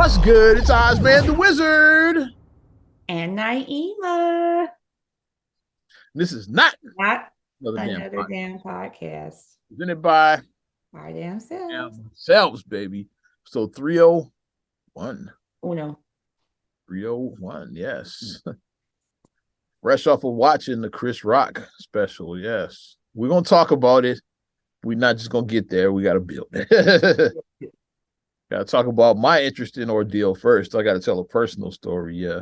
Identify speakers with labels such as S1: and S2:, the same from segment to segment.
S1: What's good? It's Ozman the Wizard.
S2: And Naima.
S1: This is not
S2: Not
S1: another damn
S2: another
S1: podcast.
S2: damn podcast.
S1: Presented by
S2: Our damn selves.
S1: themselves, baby. So 301.
S2: Uno.
S1: 301, yes. Fresh off of watching the Chris Rock special, yes. We're going to talk about it. We're not just going to get there. We got to build it. Got to talk about my interest in ordeal first. I got to tell a personal story, yeah.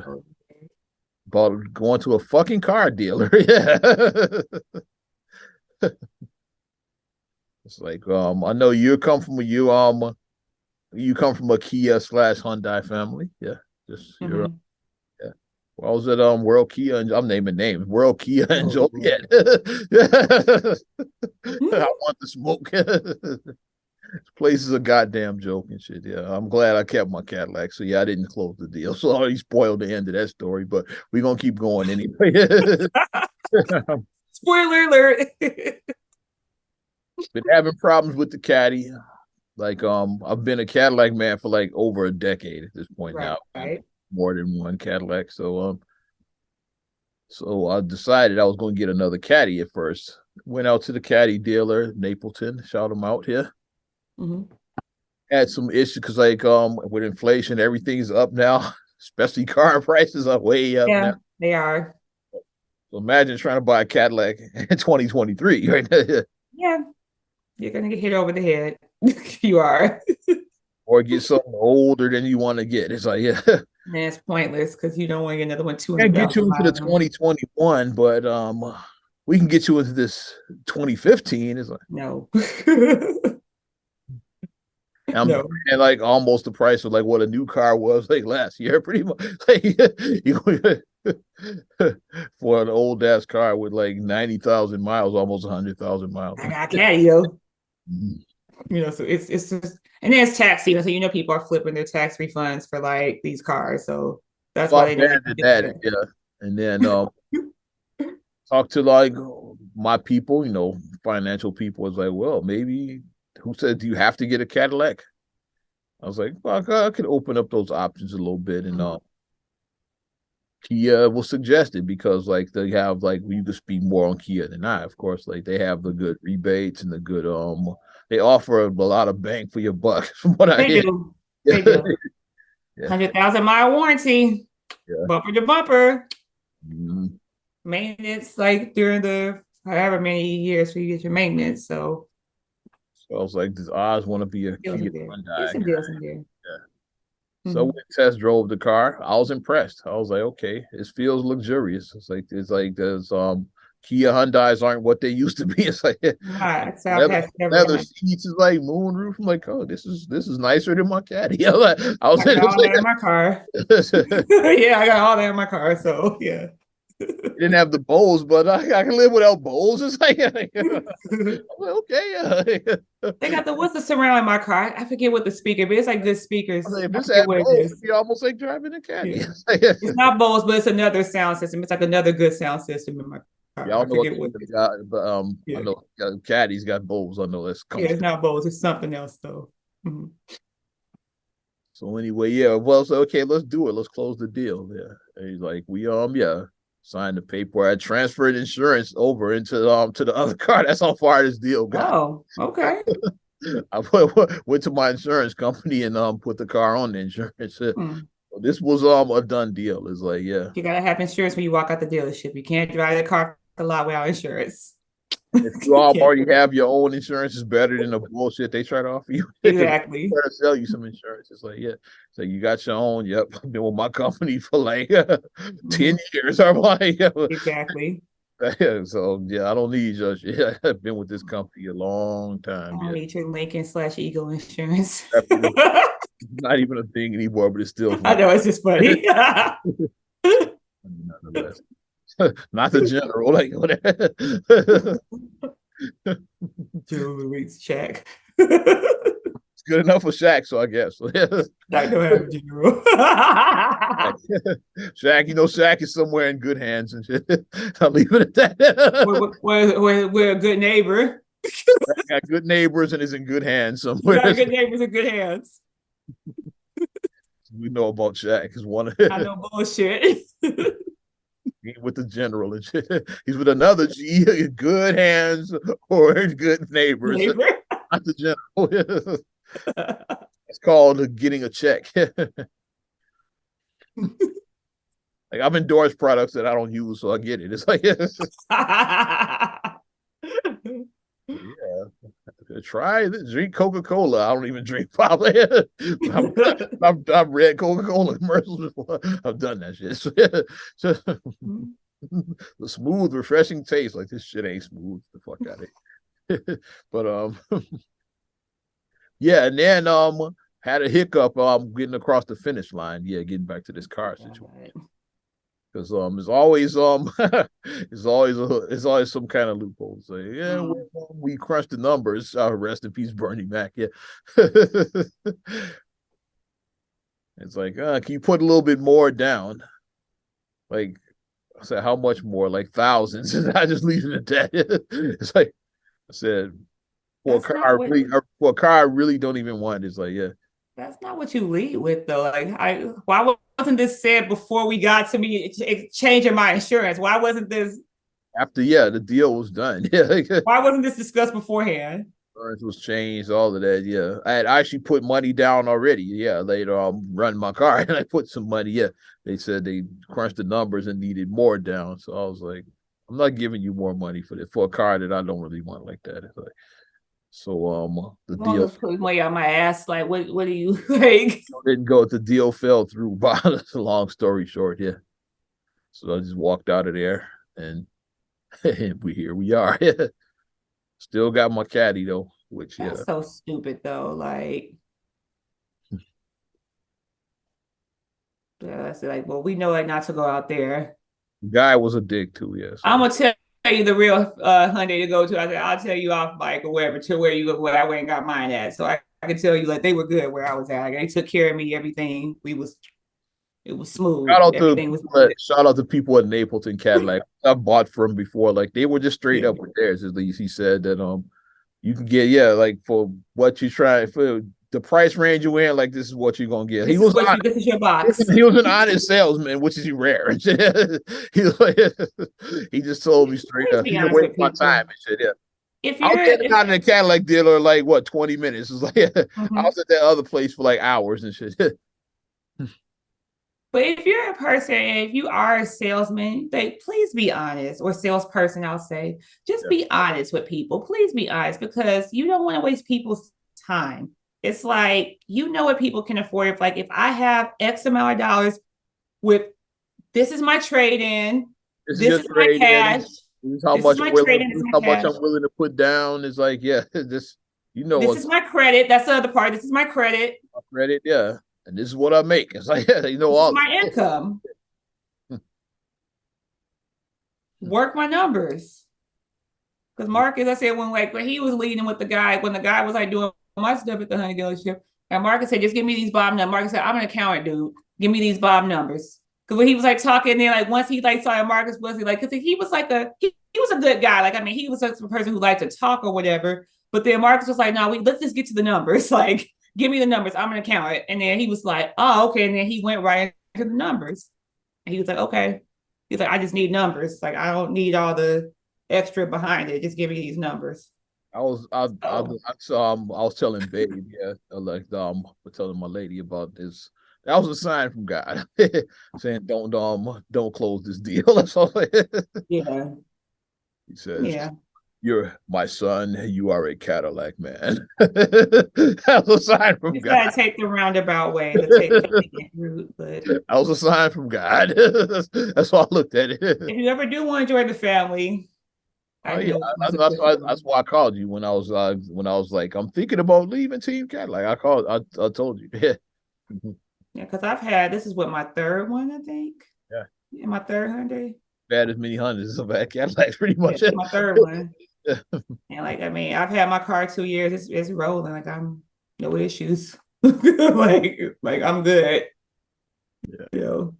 S1: About going to a fucking car dealer. Yeah. It's like I know you come from a Kia slash Hyundai family. Yeah. Just you're yeah. Well, I was at World Kia and I'm naming names. World Kia and Joliet. Yeah. I want the smoke. This place is a goddamn joke and shit. Yeah. I'm glad I kept my Cadillac. So yeah, I didn't close the deal. So I already spoiled the end of that story, but we're gonna keep going anyway.
S2: Spoiler alert.
S1: Been having problems with the caddy. Like I've been a Cadillac man for like over a decade at this point now.
S2: Right.
S1: More than one Cadillac. So I decided I was going to get another caddy at first. Went out to the caddy dealer, Napleton, shout them out here.
S2: Mm-hmm.
S1: Had some issues because like with inflation, everything's up now, especially car prices are way up
S2: Yeah,
S1: now.
S2: they are.
S1: So imagine trying to buy a Cadillac in 2023, right?
S2: Yeah, you're gonna get hit over the head. You are.
S1: Or get something older than you want to get. It's like, yeah.
S2: And it's pointless because you don't want to get another one
S1: Can't get you
S2: 200,000
S1: into the
S2: miles.
S1: 2021, but we can get you into this 2015. It's like
S2: No.
S1: I'm
S2: No.
S1: and like almost the price of like what a new car was like last year, pretty much. Like, for an old ass car with like 90,000 miles, almost 100,000 miles.
S2: I got catio.
S1: Mhm.
S2: So it's just, and then it's tax season, so people are flipping their tax refunds for like these cars, so that's why
S1: Thought
S2: they don't
S1: bad
S2: even
S1: at
S2: get
S1: that,
S2: there.
S1: yeah. And then talk to like my people, financial people was like, well, maybe who said do you have to get a Cadillac? I was like, well, I could open up those options a little bit, and Kia was suggested because like they have like you could speak more on Kia than I, of course. Like they have the good rebates and the good they offer a lot of bang for your buck from what I
S2: They
S1: hear.
S2: do.
S1: Yeah.
S2: They do.
S1: Yeah.
S2: 100,000 mile warranty,
S1: Yeah.
S2: bumper to bumper,
S1: Mhm.
S2: maintenance like during the however many years for you get your maintenance. So
S1: So I was like, does Oz want to be a
S2: deals
S1: Kia
S2: in there. There's
S1: Hyundai
S2: some
S1: guy?
S2: deals in there.
S1: Yeah. So
S2: Mm-hmm.
S1: we test drove the car. I was impressed. I was like, okay, it feels luxurious. It's like there's Kia Hyundais aren't what they used to be. It's like
S2: Right. So I've
S1: leather,
S2: had several
S1: leather
S2: Hyundai.
S1: seats is like moonroof. I'm like, oh, this is nicer than my caddy. I was
S2: I got
S1: it was
S2: all that in my car.
S1: like,
S2: Yeah, I got all that in my car. So yeah.
S1: didn't have the bowls, but I can live without bowls. It's like, okay.
S2: They got the what's the surround in my car? I forget what the speaker, but it's like good speakers.
S1: If
S2: I
S1: it's
S2: forget
S1: had
S2: what it
S1: bowls, it'd
S2: is.
S1: be almost like driving a caddy.
S2: Yeah. It's not Bose, but it's another sound system. It's like another good sound system in my car.
S1: Y'all
S2: I
S1: know what
S2: forget what it
S1: Kia's
S2: is.
S1: got, but I
S2: Yeah.
S1: know caddy's got bowls. I know that's
S2: Yeah, it's
S1: comfortable.
S2: not Bose. It's something else though. Mhm.
S1: So anyway, yeah. Well, so okay, let's do it. Let's close the deal. Yeah. And he's like, we yeah, signed the paper. I transferred insurance over into to the other car. That's how far this deal got.
S2: Oh, okay.
S1: I went to my insurance company and put the car on the insurance.
S2: Hmm.
S1: This was a done deal. It's like, yeah.
S2: You gotta have insurance when you walk out the dealership. You can't drive the car a lot without insurance.
S1: If you already have your own insurance, it's better than the bullshit they try to offer you. They try
S2: Exactly.
S1: to sell you some insurance. It's like, yeah. So you got your own. Yep. I've been with my company for like 10
S2: Mhm.
S1: years. I'm like,
S2: Exactly.
S1: so yeah, I don't need your shit. I've been with this company a long
S2: I
S1: time.
S2: don't
S1: Yeah.
S2: need your Lincoln/Ego insurance.
S1: Definitely not even a thing anymore, but it's still
S2: I
S1: funny.
S2: know it's just funny.
S1: Nonetheless. Not the general, like whatever.
S2: Jewelry's check.
S1: It's good enough for Shaq, so I guess.
S2: I don't have general.
S1: Shaq, Shaq is somewhere in good hands and shit. I'll leave it at that.
S2: We're a good neighbor.
S1: Got good neighbors and is in good hands
S2: You
S1: somewhere.
S2: got good neighbors in good hands.
S1: we know about Shaq. Is one of
S2: I know bullshit.
S1: with the general and shit. He's with another G, good hands or good neighbors.
S2: Labor.
S1: Not the general. It's called getting a check. Like I've endorsed products that I don't use, so I get it. It's like yeah, try this. Drink Coca Cola. I don't even drink pop. I've read Coca Cola commercials before. I've done that shit. So, the smooth, refreshing taste. Like this shit ain't smooth. The fuck out of it. But yeah, and then had a hiccup getting across the finish line. Yeah, getting back to this car situation. Because it's always it's always some kind of loophole. So yeah, we crushed the numbers. Rest in peace, Bernie Mac. Yeah, it's like can you put a little bit more down? Like I said, how much more? Like thousands. I just leave it at that. It's like I said, for a car I really don't even want. It's like yeah.
S2: That's not what you lead with, though. Like, why wasn't this said before we got to me changing my insurance? Why wasn't this
S1: after? Yeah, the deal was done. Yeah,
S2: why wasn't this discussed beforehand?
S1: Insurance was changed, all of that. Yeah, I had actually put money down already. Yeah, later run my car and I put some money. Yeah, they said they crunched the numbers and needed more down. So I was like, I'm not giving you more money for a car that I don't really want like that. It's like, so the deal
S2: put money on my ass. Like, what do you like?
S1: Didn't go. The deal fell through. But long story short, yeah. So I just walked out of there, and here we are. Still got my caddy though, which
S2: that's so stupid though. Like, yeah, that's like, well, we know it not to go out there.
S1: The guy was a dick too. Yes,
S2: I'm gonna tell you the real Hyundai to go to. I'll tell you off mic or wherever to where you where I went and got mine at. So I can tell you like they were good where I was at. Like, they took care of me. Everything it was smooth.
S1: Shout out to people at Napleton Cadillac. I bought from before. Like they were just straight up with theirs. At least he said that you can get like for what you try for the price range you in, like this is what you're gonna get.
S2: This is your box.
S1: He was an honest salesman, which is rare. He just told me straight up. He didn't waste my time and shit. Yeah.
S2: If
S1: I was getting out in a Cadillac dealer like what 20 minutes. It's like I was at that other place for like hours and shit.
S2: But if you're a person, if you are a salesman, please be honest, or salesperson, I'll say, just be honest with people. Please be honest because you don't want to waste people's time. It's like, you know what people can afford. If I have X amount of dollars with, this is my trade-in, this is my cash.
S1: This is how much I'm willing to put down. It's like, yeah, this
S2: is my credit. That's the other part. This is my credit.
S1: My credit, yeah. And this is what I make. It's like, yeah, all
S2: my income. Work my numbers. Because Marcus, I said when he was leading with the guy, when the guy was like doing my stuff at the honey dealership, and Marcus said, just give me these Bob numbers. Marcus said, I'm an accountant, dude. Give me these Bob numbers. Because when he was like talking there, like once he like saw Marcus was like, because he was like he was a good guy. Like, I mean, he was a person who liked to talk or whatever. But then Marcus was like, no, let's just get to the numbers. Like, give me the numbers. I'm an accountant. And then he was like, oh, okay. And then he went right into the numbers. And he was like, okay. He's like, I just need numbers. Like, I don't need all the extra behind it. Just give me these numbers.
S1: I was telling Babe, yeah, like telling my lady about this. That was a sign from God saying don't close this deal. That's all.
S2: Yeah.
S1: He says, yeah. You're my son. You are a Cadillac man. That was a sign from God.
S2: Gotta take the roundabout way to take the route, but
S1: that was a sign from God. That's why I looked at it.
S2: If you ever do want to join the family,
S1: that's why I called you when I was like, I'm thinking about leaving Team Cadillac. I told you.
S2: Yeah, because this is what my third one, I think. Yeah, my third Hyundai.
S1: Bad as many Hondas of that Cadillac, pretty much.
S2: Yeah, my third one. And like, I mean, I've had my car 2 years. It's rolling. Like, I'm no issues. like I'm good.
S1: Yeah.
S2: You know.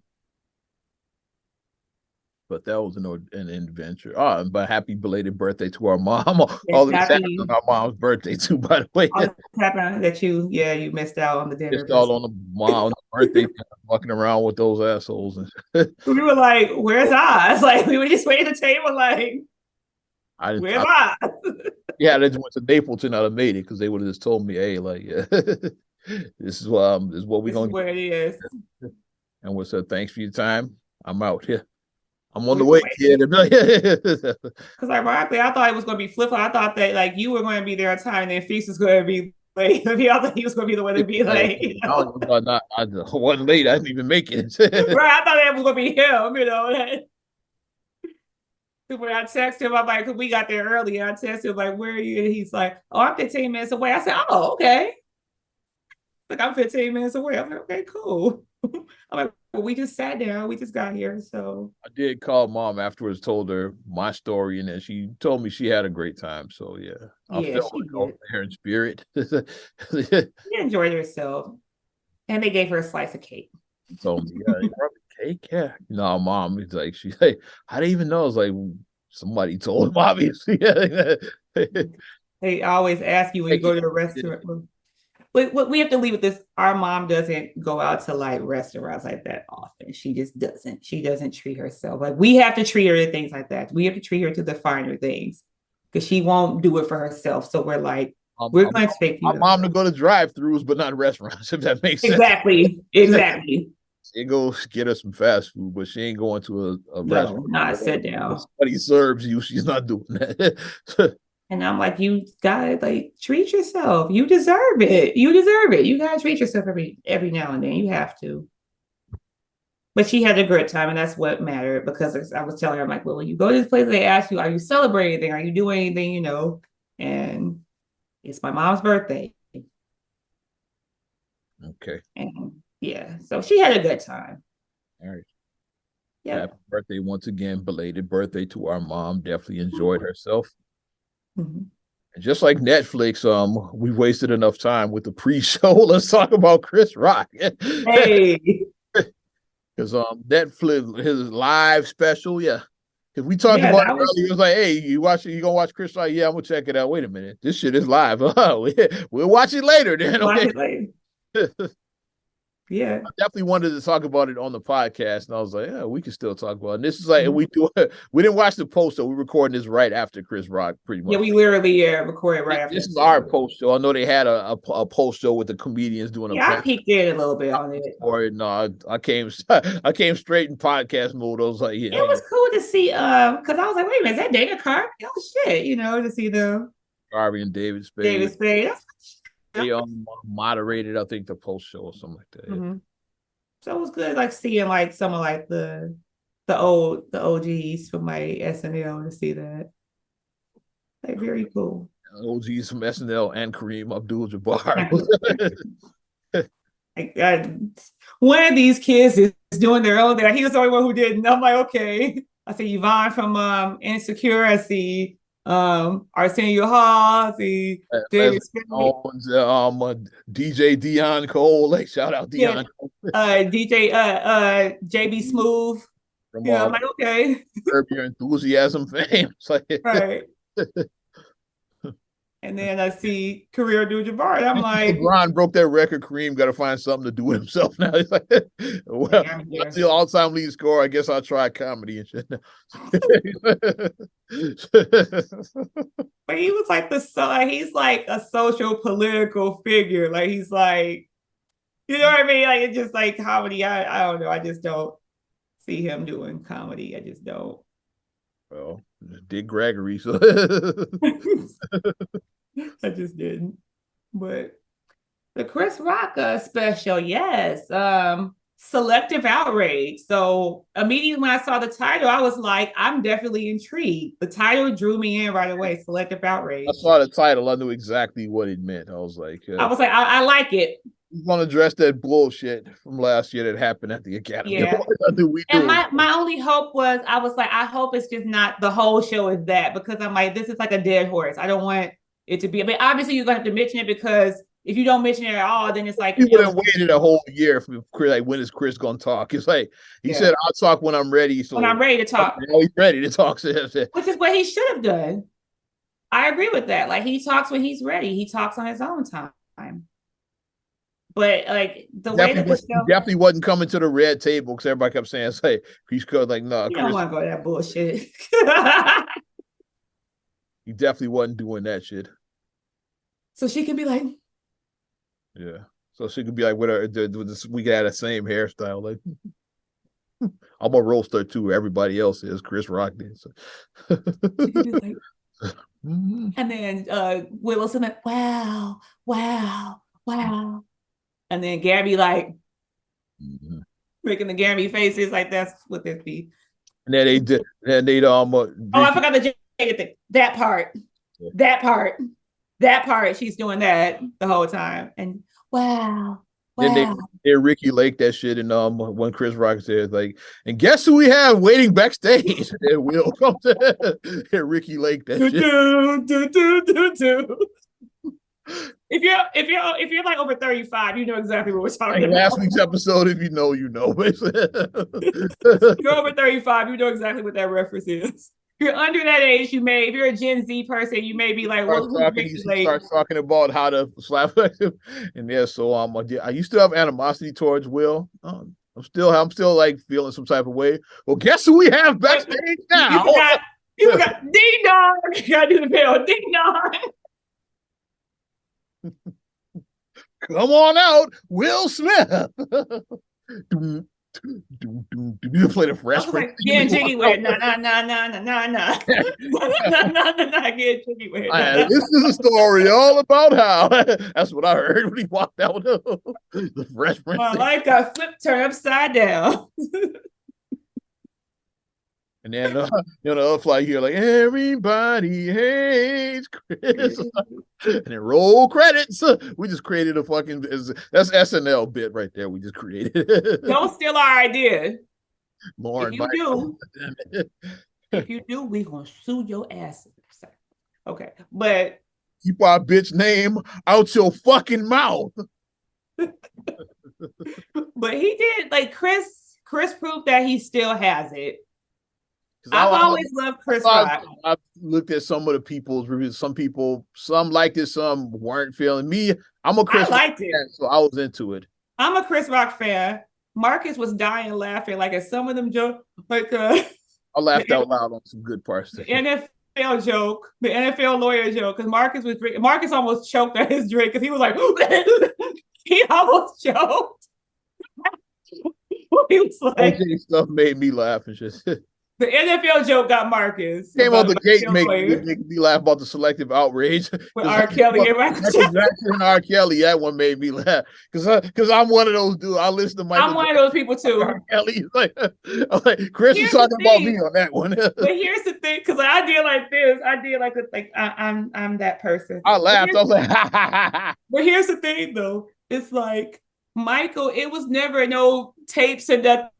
S1: But that was an adventure. Oh, but happy belated birthday to our mom.
S2: Yes,
S1: All this happened on
S2: happy.
S1: our mom's birthday too, by the way.
S2: All this happened that you missed out on the dinner.
S1: Just all on the mom's birthday, walking around with those assholes.
S2: We were like, "Where's Oz?" Like we were just waiting at the table, like,
S1: I didn't.
S2: "Where's Oz?"
S1: Yeah, they just went to Napleton. I'd have made it because they would have just told me, "Hey, like, yeah, this is what we're
S2: This is
S1: gonna
S2: where it is.
S1: do." And we said, "Thanks for your time. I'm out here. I'm on
S2: We
S1: the
S2: were
S1: way,
S2: waiting.
S1: kid."
S2: Because ironically, I thought it was going to be flip. I thought that like you were going to be there on time, and then Feast was going to be late. I thought he was going to be the one to be
S1: Hey,
S2: late.
S1: I wasn't late. I didn't even make it.
S2: Right? I thought that was going to be him. When I texted him, I'm like, "Cause we got there early." And I texted him like, "Where are you?" And he's like, "Oh, I'm 15 minutes away." I said, "Oh, okay." Like I'm 15 minutes away. I'm like, "Okay, cool." I'm like, "Well, we just sat down. We just got here." So
S1: I did call mom afterwards, told her my story, and then she told me she had a great time. So yeah, I
S2: yeah,
S1: felt
S2: she
S1: like I was
S2: did.
S1: there in spirit.
S2: She enjoyed herself, and they gave her a slice of cake.
S1: Told me, yeah, you brought me cake, yeah. No, mom, it's like she's like, I didn't even know. It's like somebody told him, obviously. Yeah.
S2: They always ask you when you
S1: Like,
S2: go to a restaurant. But we have to leave with this. Our mom doesn't go out to like restaurants like that often. She just doesn't. She doesn't treat herself. Like we have to treat her to things like that. We have to treat her to the finer things because she won't do it for herself. So we're like, we're going to expect you
S1: my
S2: to.
S1: mom to go to drive-throughs, but not restaurants, if that makes sense.
S2: Exactly. Exactly.
S1: She goes get her some fast food, but she ain't going to a
S2: No,
S1: restaurant.
S2: not sit
S1: If
S2: down.
S1: somebody serves you, she's not doing that.
S2: And I'm like, you gotta like treat yourself. You deserve it. You deserve it. You gotta treat yourself every now and then. You have to. But she had a great time, and that's what mattered because I was telling her, I'm like, well, when you go to this place, they ask you, are you celebrating anything? Are you doing anything? And it's my mom's birthday.
S1: Okay.
S2: And yeah, so she had a good time.
S1: All right.
S2: Yeah.
S1: Happy birthday once again, belated birthday to our mom. Definitely enjoyed herself.
S2: Mm-hmm.
S1: And just like Netflix, we wasted enough time with the pre-show. Let's talk about Chris Rock.
S2: Hey.
S1: Because Netflix, his live special, yeah. Because we talked
S2: Yeah,
S1: about it
S2: that was
S1: earlier. It was like, hey, you gonna watch Chris Rock? Yeah, I'm gonna check it out. Wait a minute. This shit is live. We'll watch it later then.
S2: watch
S1: Okay.
S2: it later. Yeah.
S1: I definitely wanted to talk about it on the podcast, and I was like, yeah, we can still talk about it. And this is like
S2: Mm-hmm.
S1: we didn't watch the post, so we're recording this right after Chris Rock, pretty
S2: Yeah,
S1: much.
S2: we literally recorded right after
S1: This is
S2: episode.
S1: our post show. I know they had a post show with the comedians doing a
S2: Yeah, I
S1: panel
S2: peeked in a little bit on it.
S1: for it. No, I came I came straight in podcast mode. I was like,
S2: It
S1: yeah,
S2: was cool to see because I was like, wait a minute, is that Dana Carvey? Oh shit, to see the
S1: Harvey and David Spade.
S2: David Spade.
S1: They moderated, I think, the post show or something like that. Yeah.
S2: Mm-hmm. So it was good, like seeing like some of like the OGs from my SNL to see that. Like very cool.
S1: OGs from SNL and Kareem Abdul-Jabbar.
S2: Like, one of these kids is doing their own thing. He was the only one who didn't. I'm like, okay. I see Yvonne from Insecure. I see Arsenio Hall. I see David
S1: Owens, DJ Dion Cole. Like shout out Dion.
S2: Yeah. DJ JB Smooth.
S1: From
S2: I'm like, okay.
S1: Curb Your Enthusiasm fame. Like,
S2: Right. And then I see Career Abdul-Jabbar. I'm like,
S1: LeBron broke that record. Kareem got to find something to do with himself now. He's like, well, that's the all-time lead scorer. I guess I'll try comedy and shit.
S2: But he was like he's like a social political figure. Like he's like, you know what I mean? Like it's just like comedy. I don't know. I just don't see him doing comedy. I just don't.
S1: Well, Dick Gregory. So
S2: I just didn't. But the Chris Rock special, yes. Selective Outrage. So immediately when I saw the title, I was like, I'm definitely intrigued. The title drew me in right away. Selective Outrage.
S1: I saw the title. I knew exactly what it meant. I was like,
S2: I like it.
S1: We're gonna address that bullshit from last year that happened at the Academy.
S2: Yeah. And my only hope was I was like, I hope it's just not the whole show is that because I'm like, this is like a dead horse. I don't want it to be. I mean, obviously you're gonna have to mention it because if you don't mention it at all, then it's like
S1: He would have waited a whole year for Chris. Like, when is Chris gonna talk? It's like he said, "I'll talk when I'm ready." So
S2: when I'm ready to talk,
S1: now he's ready to talk.
S2: which is what he should have done. I agree with that. Like, he talks when he's ready. He talks on his own time. But like the way that the show,
S1: definitely wasn't coming to the red table because everybody kept saying, "Say he's good." Like, no,
S2: you don't want to go to that bullshit.
S1: He definitely wasn't doing that shit.
S2: So she can be like,
S1: yeah. So she could be like, with her, we got the same hairstyle. Like, I'm a roaster too. Everybody else is. Chris Rock did. So.
S2: She could be like, and then Willison like, wow, wow, wow. And then Gabby like making the Gabby faces like that's what this be.
S1: And then they did. And they
S2: oh, I forgot the jacket thing. That part. Yeah. That part. She's doing that the whole time. And wow.
S1: Then they Ricky Lake that shit, and when Chris Rock says like, and guess who we have waiting backstage? And Will comes and Ricky Lake that shit.
S2: If you're like over 35, you know exactly what we're talking about.
S1: Last week's episode, if you know, you know.
S2: If you're over 35, you know exactly what that reference is. If you're under that age, if you're a Gen Z person, you may be like,
S1: he starts talking about how to slap him. And yeah, so I used to have animosity towards Will. I'm still like feeling some type of way. Well, guess who we have backstage now?
S2: You forgot Ding Dong. You gotta do the bell. Ding Dong.
S1: Come on out, Will Smith. You play the fresh.
S2: Like, getting jiggy with it. Nah. Getting jiggy with it.
S1: This is a story all about how. That's what I heard when he walked out. The Fresh Prince.
S2: My life got flipped, turned upside down.
S1: And then the other fly here, like, everybody hates Chris. And then roll credits. We just created a fucking, that's SNL bit right there. We just created.
S2: Don't steal our idea.
S1: Lauren,
S2: if you do, we gonna sue your ass. Okay, but
S1: keep our bitch name out your fucking mouth.
S2: But he did, like, Chris proved that he still has it. I've always loved Chris Rock.
S1: I've looked at some of the people's reviews. Some liked it, some weren't feeling me. I'm a Chris Rock fan, so I was into it.
S2: I'm a Chris Rock fan. Marcus was dying laughing, like, at some of them jokes. Like, I
S1: laughed out loud on some good parts.
S2: The NFL joke, the NFL lawyer joke, because Marcus almost choked at his drink because he was like, he almost choked. He was like,
S1: okay, stuff made me laugh and shit.
S2: The NFL joke got Marcus.
S1: Came out the gate, make me laugh about the selective outrage.
S2: With R. Kelly and Michael Jackson.
S1: And R. Kelly, that one made me laugh. Because I'm one of those dudes. I listen to Michael.
S2: I'm one of those people too.
S1: R. Kelly, like Chris was talking about me on that one.
S2: But here's the thing, because I did like this. I did like I'm that person.
S1: I laughed. I was like, ha ha ha.
S2: But here's the thing, though. It's like, Michael, it was never no tapes and that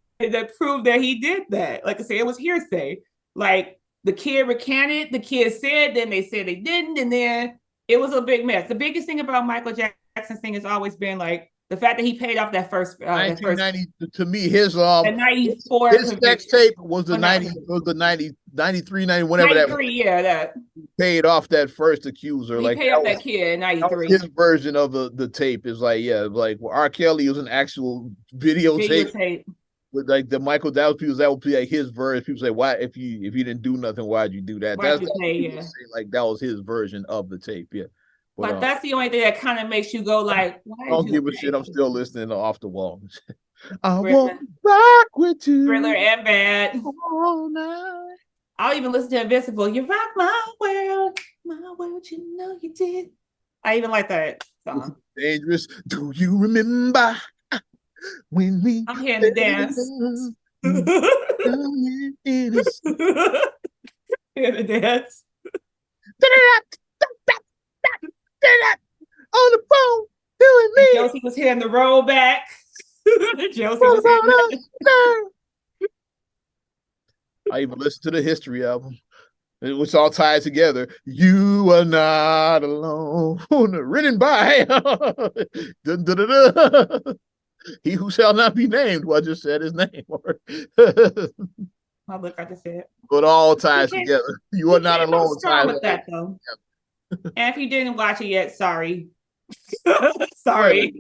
S2: proved that he did that. Like I said, it was hearsay. Like, the kid recanted, the kid said, then they said they didn't, and then it was a big mess. The biggest thing about Michael Jackson's thing has always been like the fact that he paid off that first
S1: 1990 to me, his
S2: 94
S1: his sex tape was the 90 was the 90 93 90 whatever
S2: 93,
S1: that was.
S2: That
S1: paid off that first accuser.
S2: He
S1: like
S2: paid off that kid in 93.
S1: His version of the tape is like, like R. Kelly was an actual videotape. With like the Michael that would be like his version. People say, why, if you didn't do nothing, why'd you do that? That's say, like that was his version of the tape. Yeah.
S2: But that's the only thing that kind of makes you go like, why?
S1: I don't give a shit. I'm still listening to Off the Wall. I won't rock with you.
S2: Thriller and Bad.
S1: All night.
S2: I'll even listen to Invincible. You rock my world, you know you did. I even like that song.
S1: Dangerous. Do you remember? When we
S2: I'm hearing the dance. Hear the dance.
S1: On the phone, doing me.
S2: Josie was hearing the roll back. Josie was hearing
S1: I even listened to the History album. It was all tied together. You are not alone. Written by dun, dun, dun, dun. He who shall not be named. Well, I just said his name.
S2: Oh, look, I just said.
S1: But all ties together. You are
S2: He
S1: not
S2: came out
S1: alone.
S2: strong
S1: Ties
S2: with that though. And if you didn't watch it yet, sorry. Sorry.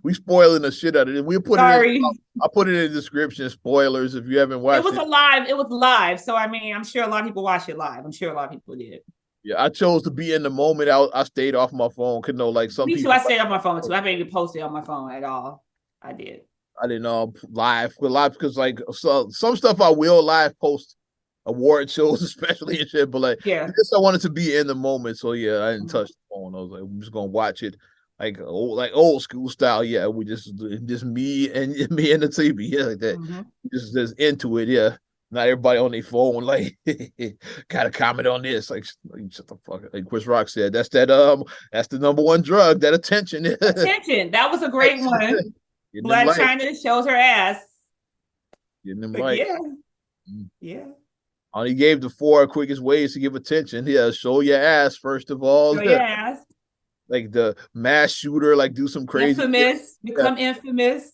S1: We spoiling the shit out of it. We put it in.
S2: Sorry.
S1: I'll put it in the description. Spoilers if you haven't watched it.
S2: It was live. So I mean, I'm sure a lot of people watched it live. I'm sure a lot of people did.
S1: Yeah, I chose to be in the moment. I stayed off my phone. Could know like some
S2: Me
S1: people.
S2: too. I stayed on my phone too. I didn't even post it on my phone at all. I did.
S1: I didn't live because like some stuff I will live post award shows especially and shit, but like
S2: yeah,
S1: I wanted to be in the moment, so yeah, I didn't touch the phone. I was like, I'm just gonna watch it like old school style. Yeah, we just me and the TV, yeah, like that. Mm-hmm. Just into it, yeah. Not everybody on their phone, like gotta comment on this. Like shut the fuck up. Like Chris Rock said, that's the number one drug, that attention.
S2: Attention. That was a great one. Black China shows her ass.
S1: Getting them like,
S2: yeah. Yeah.
S1: Only gave the 4 quickest ways to give attention. Yeah, show your ass first of all.
S2: Show your ass.
S1: Like the mass shooter, like do some crazy.
S2: Infamous, become infamous.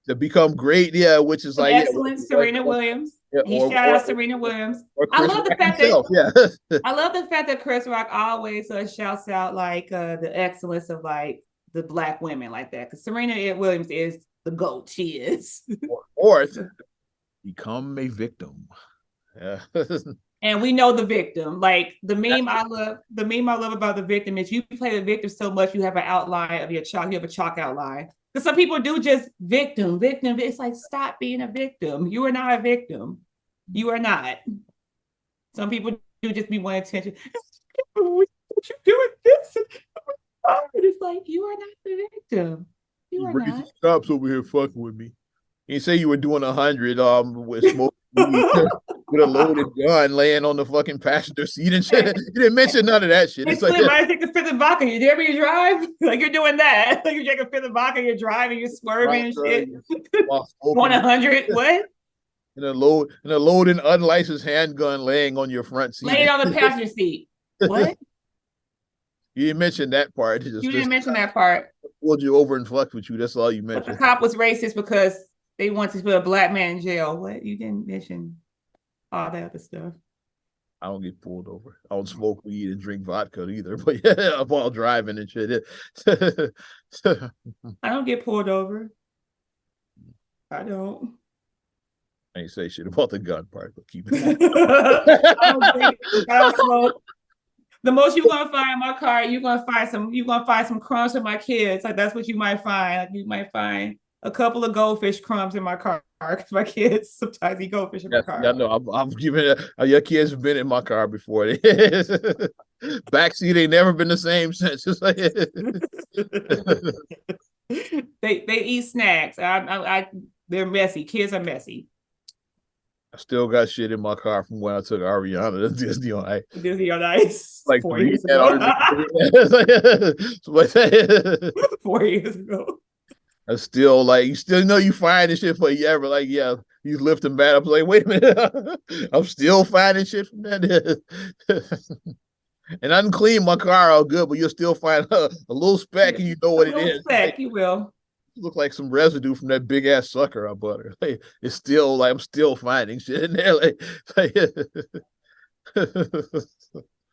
S1: To become great, yeah, which is like
S2: excellent. Serena Williams. Yeah, he shout out Serena Williams. I love the fact that I love the fact that Chris Rock always shouts out like the excellence of like the Black women like that, because Serena Williams is the GOAT. She is.
S1: Fourth, become a victim. Yeah.
S2: And we know the victim. Like the meme I love about the victim is you play the victim so much you have an outline of your chalk. You have a chalk outline. Because some people do just victim. It's like, stop being a victim. You are not a victim. You are not. Some people do just be wanting attention. What you doing this? It's like, you are not the victim. You are not.
S1: Cops over here fucking with me. You say you were doing 100 with smoke with a loaded gun laying on the fucking passenger seat and shit. You didn't mention none of that shit.
S2: It's like, I take a fifth of vodka. You dare me to drive? Like you're doing that. Like you take a fifth of vodka, you're driving, you're swerving and shit. 100, what?
S1: In a loaded unlicensed handgun laying on your front seat.
S2: Laying on the passenger seat. What?
S1: You didn't mention that part.
S2: You didn't mention that part.
S1: Pulled you over and fucked with you. That's all you mentioned.
S2: But the cop was racist because they wanted to put a Black man in jail. What? You didn't mention all that other stuff.
S1: I don't get pulled over. I don't smoke weed and drink vodka either. But yeah, while driving and shit.
S2: I don't get pulled over. I don't.
S1: I ain't say shit about the gun part, but keep it.
S2: I don't smoke. The most you're gonna find in my car, you're gonna find some crumbs for my kids. Like that's what you might find. Like you might find a couple of goldfish crumbs in my car because my kids sometimes eat goldfish in my car.
S1: Yeah, no, I'm giving it. Your kids have been in my car before. Backseat ain't never been the same since. Just like
S2: they eat snacks. They're messy. Kids are messy.
S1: I still got shit in my car from when I took Ariana to Disney on Ice.
S2: Disney on Ice.
S1: Like
S2: 4 years ago. 4 years ago.
S1: I still like you still know you find this shit for you ever like you lift them back. I'm like, wait a minute, I'm still finding shit from that. And I didn't clean my car all good, but you'll still find a little speck and you know what it is.
S2: Speck,
S1: like,
S2: you will.
S1: Look like some residue from that big ass sucker I bought her. Like, it's still like I'm still finding shit in there.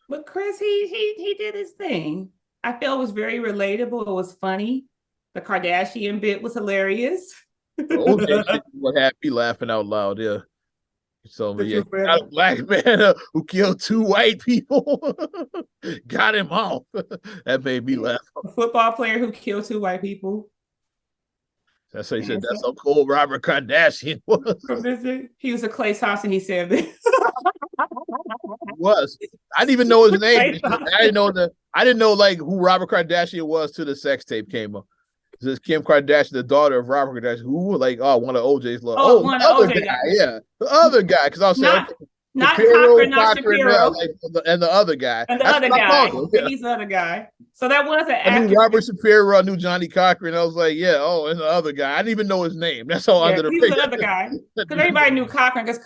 S2: But Chris, he did his thing. I felt it was very relatable. It was funny. The Kardashian bit was hilarious.
S1: What had me laughing out loud? Yeah. So yeah, got a Black man who killed 2 white people. Got him off. That made me laugh.
S2: A football player who killed 2 white people.
S1: That's how he said. That's how cool Robert Kardashian was.
S2: He was a Klay Thompson. He said that.
S1: He was. I didn't even know his name. I didn't know like who Robert Kardashian was till the sex tape came up. This Kim Kardashian, the daughter of Robert Kardashian, who like one of OJ's love.
S2: One
S1: the other guy, yeah, the other guy. Because I was saying,
S2: not Cochran, not Shapiro,
S1: and the other guy,
S2: and the other guy. Yeah. He's the other guy. So that was an
S1: I knew
S2: actor.
S1: Robert Shapiro. I knew Johnny Cochran. I was like, yeah. Oh, and the other guy. I didn't even know his name. That's all
S2: Yeah,
S1: under the
S2: he was the other guy. Because everybody knew Cochran, because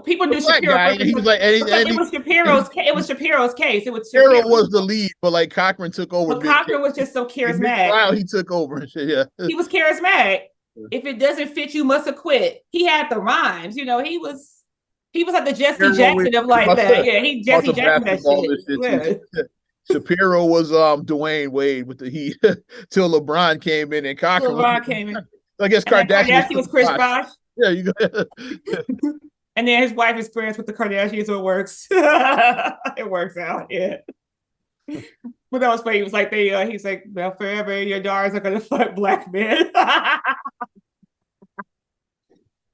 S2: people
S1: the
S2: knew
S1: black
S2: Shapiro
S1: guy.
S2: first
S1: And he was like, and
S2: because
S1: he,
S2: it was Shapiro's case. It was
S1: Shapiro
S2: Shapiro.
S1: was the lead, but like Cochran took over
S2: But
S1: mid
S2: Cochran was just so charismatic.
S1: trial. He took over and shit. Yeah,
S2: He was charismatic. If it doesn't fit, you must have quit. He had the rhymes. He was like the Jesse
S1: Shapiro
S2: Jackson of like that. Yeah, he
S1: about
S2: Jesse
S1: the
S2: Jackson that
S1: basketball
S2: shit.
S1: and shit too.
S2: Yeah.
S1: Shapiro was Dwayne Wade with the Heat till LeBron came in and Cochran was.
S2: LeBron came in.
S1: I guess
S2: And then
S1: Kardashian
S2: Kardashian was Chris
S1: Bosh.
S2: Bosh.
S1: Yeah, you go.
S2: And then his wife is friends with the Kardashians, so it works. It works out, yeah. But that was funny. He was like, he's like, well, forever your daughters are gonna fuck black men.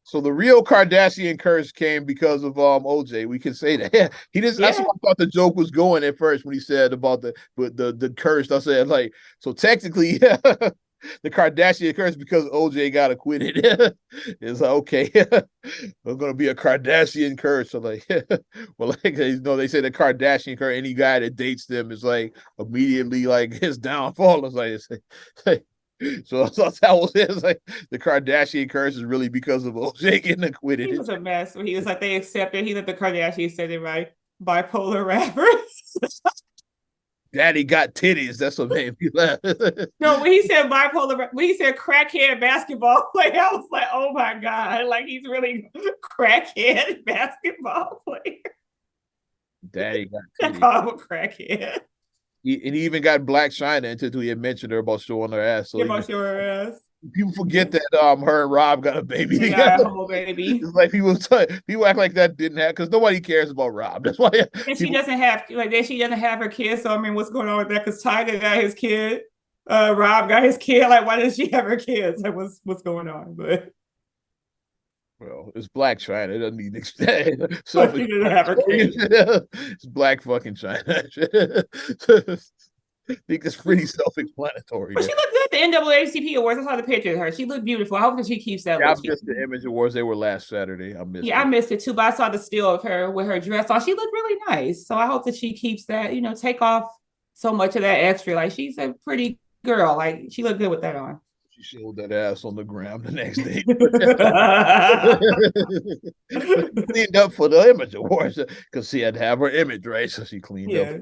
S1: So the real Kardashian curse came because of OJ. We can say that. He just that's
S2: Yeah.
S1: what I thought the joke was going at first when he said about the curse. I said like so technically the Kardashian curse because OJ got acquitted. It's like okay, there's gonna be a Kardashian curse. So like well like they say the Kardashian curse, any guy that dates them is like immediately like his downfall. It's like so that was it. It's like the Kardashian curse is really because of OJ getting acquitted.
S2: He was a mess. He was like, they accepted. He let the Kardashians say it right. Bipolar rappers.
S1: Daddy got titties. That's what made me laugh.
S2: No, when he said bipolar, when he said crackhead basketball player, I was like, oh my God, like he's really crackhead basketball player.
S1: Daddy got
S2: I
S1: titties.
S2: call him a crackhead.
S1: And he even got Black China until he had mentioned her about showing her ass. So
S2: Get my your ass.
S1: people forget that her and Rob got a baby
S2: They
S1: together.
S2: got a whole baby.
S1: It's like people act like that didn't happen because nobody cares about Rob. That's why
S2: And she doesn't have she doesn't have her kids. So I mean, what's going on with that? Because Tiger got his kid, Rob got his kid. Like, why does she have her kids? Like, what's going on? But
S1: well, it's Black China. It doesn't need to
S2: so she doesn't have her kids.
S1: It's Black fucking China. I think it's pretty self-explanatory.
S2: But she looked good at the NAACP Awards. I saw the picture of her. She looked beautiful. I hope that she keeps that
S1: Yeah,
S2: look.
S1: I missed the Image Awards. They were last Saturday. I missed.
S2: Yeah, I missed it too. But I saw the still of her with her dress on. She looked really nice. So I hope that she keeps that. Take off so much of that extra. Like she's a pretty girl. Like she looked good with that on.
S1: She showed that ass on the ground the next day. Cleaned up for the Image Awards because she had to have her image right, so she cleaned up.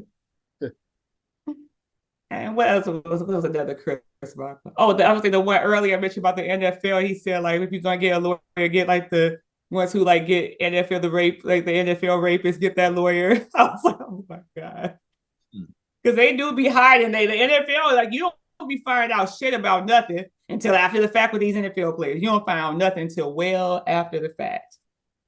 S2: And what else was another Chris Rock? Oh, I was the one earlier I mentioned about the NFL. He said like if you're gonna get a lawyer, get like the ones who like get NFL the rape, like the NFL rapists, get that lawyer. I was like, oh my God, because they do be hiding. The NFL like you don't be finding out shit about nothing until after the fact with these NFL players. You don't find out nothing until well after the fact.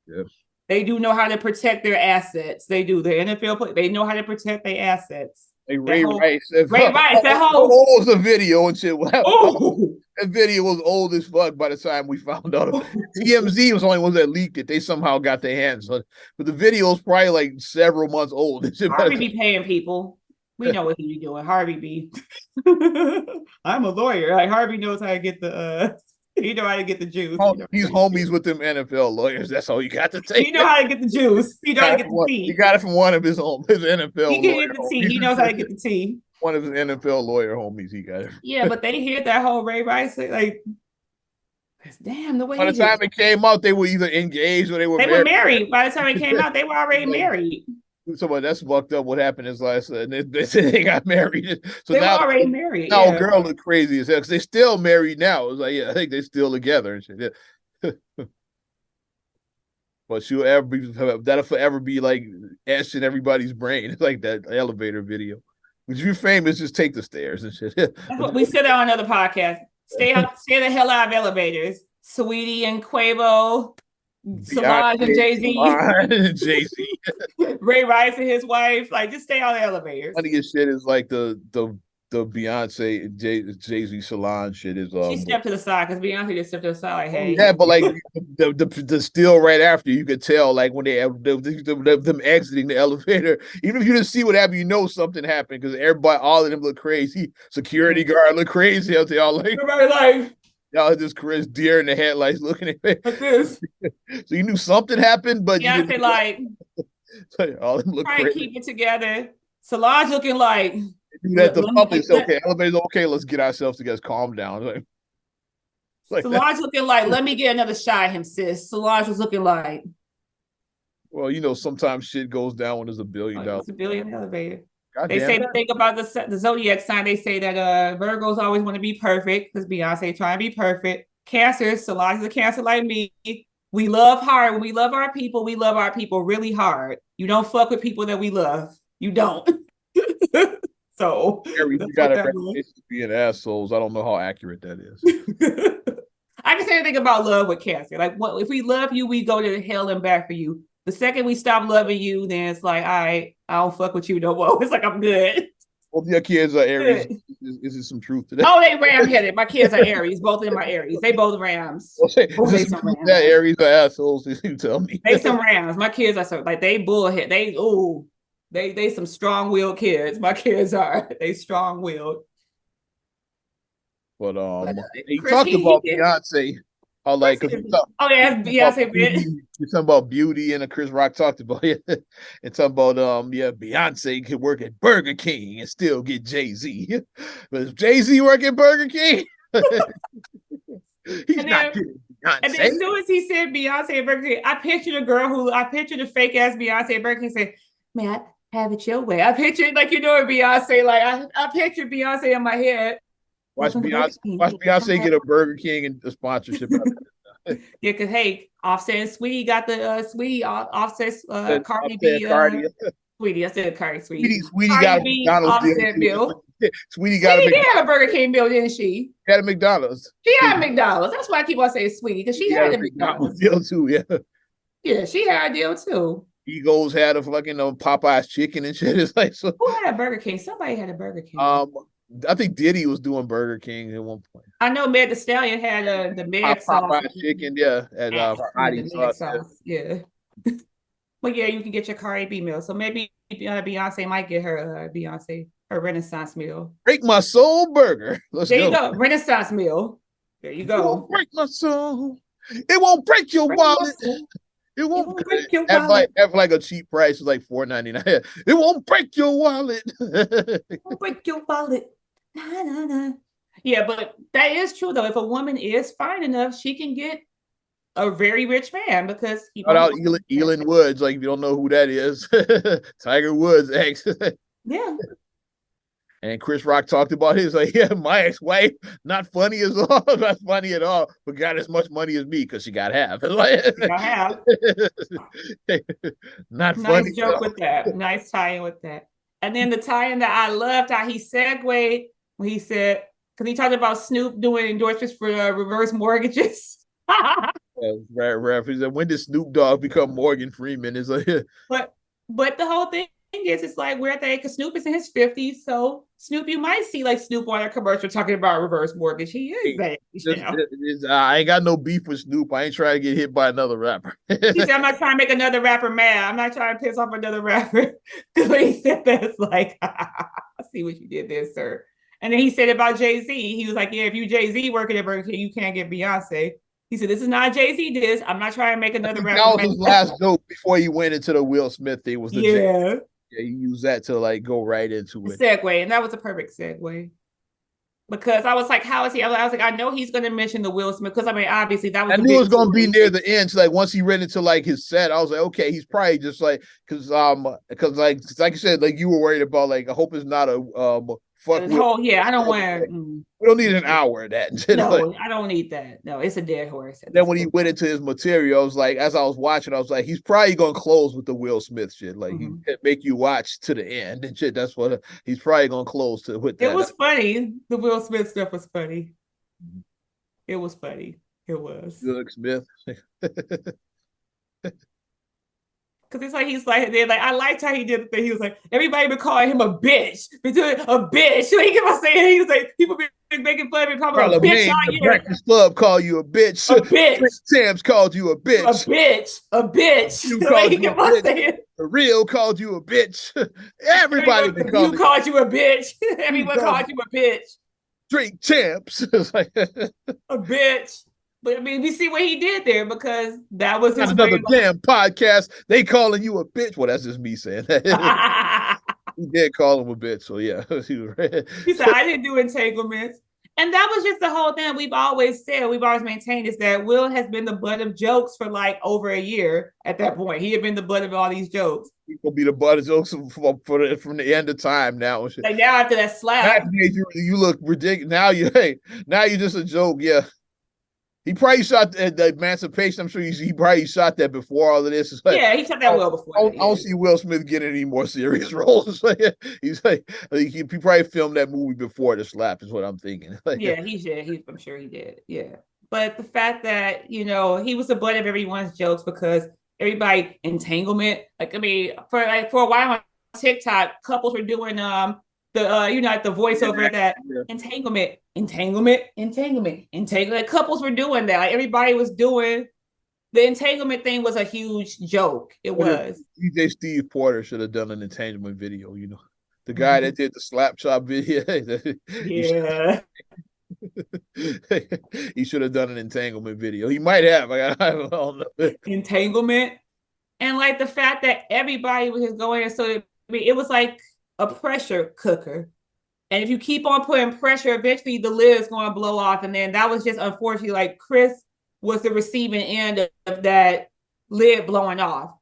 S1: Yes.
S2: They do know how to protect their assets. They do. The NFL play, they know how to protect their assets.
S1: Hey, Ray Rice.
S2: That whole
S1: old was the video and shit. That video was old as fuck by the time we found out. TMZ was the only ones that leaked it. They somehow got their hands on it. But the video is probably like several months old.
S2: Harvey be paying people. We know what he be doing. Harvey be. I'm a lawyer. Like Harvey knows how to get the he know how to get the juice.
S1: He's homies with them NFL lawyers. That's all you got to take.
S2: He know how to get the juice. He know how to get the tea.
S1: He got it from one of his NFL.
S2: He can get the tea. He knows how to get the tea.
S1: One of his NFL lawyer homies. He got it.
S2: Yeah, but they hear that whole Ray Rice like, damn the way.
S1: By the time it came out, they were either engaged or they were
S2: married. By the time it came out, they were already married.
S1: So that's fucked up. What happened is last and they said they got married. So
S2: they
S1: now
S2: were already married.
S1: Now girl look crazy as hell because they still married now. It was like, yeah, I think they still together and shit. Yeah. But that'll forever be like etched in everybody's brain. It's like that elevator video. If you're famous, just take the stairs and shit.
S2: That's what we said that on another podcast. Stay the hell out of elevators. Sweetie and Quavo. Solange and Jay-Z. Ray Rice and his wife. Like, just stay on the elevators.
S1: Funniest shit is like the Beyonce Jay-Z Solange shit is
S2: she stepped to the side because Beyonce just stepped to the side like, hey.
S1: Yeah, but like the still right after you could tell like when they have them exiting the elevator, even if you didn't see what happened, you know something happened because all of them look crazy. Security guard look crazy out there, all like
S2: everybody like
S1: y'all just Chris deer in the headlights looking at me
S2: like this.
S1: So you knew something happened, but
S2: yeah,
S1: you
S2: like
S1: all them look
S2: trying
S1: crazy.
S2: to keep it together. Solange looking like
S1: do that to public.
S2: Let,
S1: Okay, elevator's okay. Let's get ourselves together. Calm down. Like that.
S2: Solange looking like, let me get another shot at him, sis. Solange was looking like,
S1: Well, sometimes shit goes down when there's $1 billion.
S2: it's a billion elevator.
S1: God
S2: They
S1: damn
S2: say
S1: it.
S2: the thing about the zodiac sign. They say that Virgos always want to be perfect because Beyonce trying to be perfect. Cancer, Solange is a Cancer like me. We love hard. When we love our people, we love our people really hard. You don't fuck with people that we love. You don't. So
S1: Aries,
S2: that's
S1: you got
S2: what
S1: a
S2: that was.
S1: reputation for being assholes. I don't know how accurate that is.
S2: I can say anything about love with Cancer. Like, what if we love you, we go to hell and back for you. The second we stop loving you, then it's like, all right, I don't fuck with you no more. It's like I'm good.
S1: Both your kids are Aries.
S2: Good.
S1: Is there some truth to that?
S2: Oh, they ram headed. My kids are Aries. Both of them are Aries. They both Rams.
S1: Well, say,
S2: Oh,
S1: is
S2: they
S1: there some
S2: some
S1: truth to
S2: Rams.
S1: that Aries are assholes? You tell me.
S2: They some Rams. My kids are so like they bullhead. They some strong willed kids. My kids are they strong willed.
S1: But he
S2: Chris,
S1: talked about
S2: he
S1: Beyonce. How
S2: Chris,
S1: like because
S2: oh yeah, Beyonce bit.
S1: He's talking about beauty, and Chris Rock talked about it. And talking about Beyonce could work at Burger King and still get Jay-Z. But if Jay-Z work at Burger King, he's not getting Beyonce.
S2: And then as soon as he said Beyonce at Burger King, I pictured the fake ass Beyonce at Burger King saying, "Man, have it your way." I pictured Beyonce, like I pictured Beyonce in my head.
S1: Watch Beyonce get a Burger King and a sponsorship.
S2: Yeah, because hey, Offset and Sweetie got the Sweetie Offset's Cardi B. Sweetie, I said Cardi Sweetie.
S1: Sweetie got a McDonald's
S2: Offset bill.
S1: Sweetie got a
S2: McDonald's. Had a Burger King bill, didn't she?
S1: Had a McDonald's.
S2: She had a McDonald's. That's why I keep on saying Sweetie, because she had a McDonald's
S1: deal too. Yeah.
S2: Yeah, she had a deal too.
S1: Egos had a fucking Popeye's chicken and shit. It's like so.
S2: Who had a Burger King? Somebody had a Burger King.
S1: I think Diddy was doing Burger King at one point.
S2: I know Meg Thee Stallion had the Meg sauce.
S1: Popeye's chicken, yeah, and
S2: the sauce. Yeah. But yeah, you can get your Cardi B meal. So maybe Beyonce might get her her Renaissance meal.
S1: Break my soul burger.
S2: There you go. Renaissance meal. There you go.
S1: It won't break my soul. It won't break your wallet. It won't break your wallet. Have like a cheap price, it's like $4.99. It won't break your wallet.
S2: It won't break your wallet. Nah, nah, nah. Yeah, but that is true though. If a woman is fine enough, she can get a very rich man because
S1: shout out Elin Woods. Like if you don't know who that is, Tiger Woods' ex.
S2: Yeah.
S1: And Chris Rock talked about it. He's like, yeah, my ex-wife, not funny at all, not funny at all, but got as much money as me because she got half. Like,
S2: got half.
S1: Not funny.
S2: Nice joke with that. Nice tie-in with that. And then the tie-in that I loved how he segued when he said, because he talked about Snoop doing endorsements for reverse mortgages.
S1: Rap. He said, when did Snoop Dogg become Morgan Freeman? Is like,
S2: but the whole thing is, it's like we're thinking because Snoop is in his 50s, so Snoop, you might see like Snoop on a commercial talking about reverse mortgage. He is
S1: I ain't got no beef with Snoop. I ain't trying to get hit by another rapper.
S2: He said, I'm not trying to make another rapper mad. I'm not trying to piss off another rapper. He said that's like, I see what you did there, sir. And then he said about Jay-Z, he was like, yeah, if you Jay-Z working at Burger King, you can't get Beyonce. He said, this is not Jay-Z diss. I'm not trying to make another rapper.
S1: That was his last joke before he went into the Will Smith thing. Was the
S2: yeah.
S1: He used that to like go right into it.
S2: Segue, and that was a perfect segue. Because I was like, how is he? I was like, I know he's going to mention the Will Smith because I mean, obviously that was.
S1: I knew it was going to be near the end. So like once he read into like his set, I was like, okay, he's probably just like because like you said, like you were worried about like I hope it's not a fuck.
S2: Yeah, I don't want.
S1: We don't need an hour of that.
S2: No, like, I don't need that. No, it's a dead horse.
S1: Then when he went into his material, I was like, as I was watching, I was like, he's probably gonna close with the Will Smith shit. Like he can make you watch to the end and shit. That's what he's probably gonna close to with that.
S2: It was funny. The Will Smith stuff was funny. It was funny. It was.
S1: Will Smith.
S2: Because it's like he's like they're like I liked how he did the thing. He was like everybody been calling him a bitch, been doing a bitch. Like he was saying, he was like people be making fun of him, calling him a bitch all year.
S1: Breakfast Club call you a bitch.
S2: A bitch.
S1: Sam's called you a bitch.
S2: A bitch. A bitch.
S1: You called you a bitch. The real called you a bitch. Everybody
S2: you called you a bitch. Everyone called you a bitch.
S1: Drink champs.
S2: A bitch. But I mean, we see what he did there because that was his
S1: another damn podcast. They calling you a bitch. Well, that's just me saying that. He did call him a bitch, so yeah. He was right.
S2: He said, I didn't do entanglements. And that was just the whole thing we've always said, we've always maintained is that Will has been the butt of jokes for like over a year at that point. He had been the butt of all these jokes.
S1: He's gonna be the butt of jokes from the end of time now.
S2: Like now after that slap.
S1: You look ridiculous. Now you're just a joke. Yeah. He probably shot the Emancipation. I'm sure he probably shot that before all of this. It's like,
S2: Yeah, he shot that well before that.
S1: I don't see Will Smith getting any more serious roles. He's like, he probably filmed that movie before the slap, is what I'm thinking.
S2: Yeah, he did. I'm sure he did. Yeah. But the fact that, he was the butt of everyone's jokes because everybody entanglement. Like, I mean, for a while on TikTok, couples were doing like the voiceover that entanglement. Couples were doing that. Like everybody was doing the entanglement thing was a huge joke. It was.
S1: DJ Steve Porter should have done an entanglement video, The guy that did the slap chop video.
S2: Yeah.
S1: He should have done an entanglement video. He might have. I don't know.
S2: Entanglement. And like the fact that everybody was just going, so it was like a pressure cooker. And if you keep on putting pressure, eventually the lid is going to blow off. And then that was just unfortunately like Chris was the receiving end of that lid blowing off.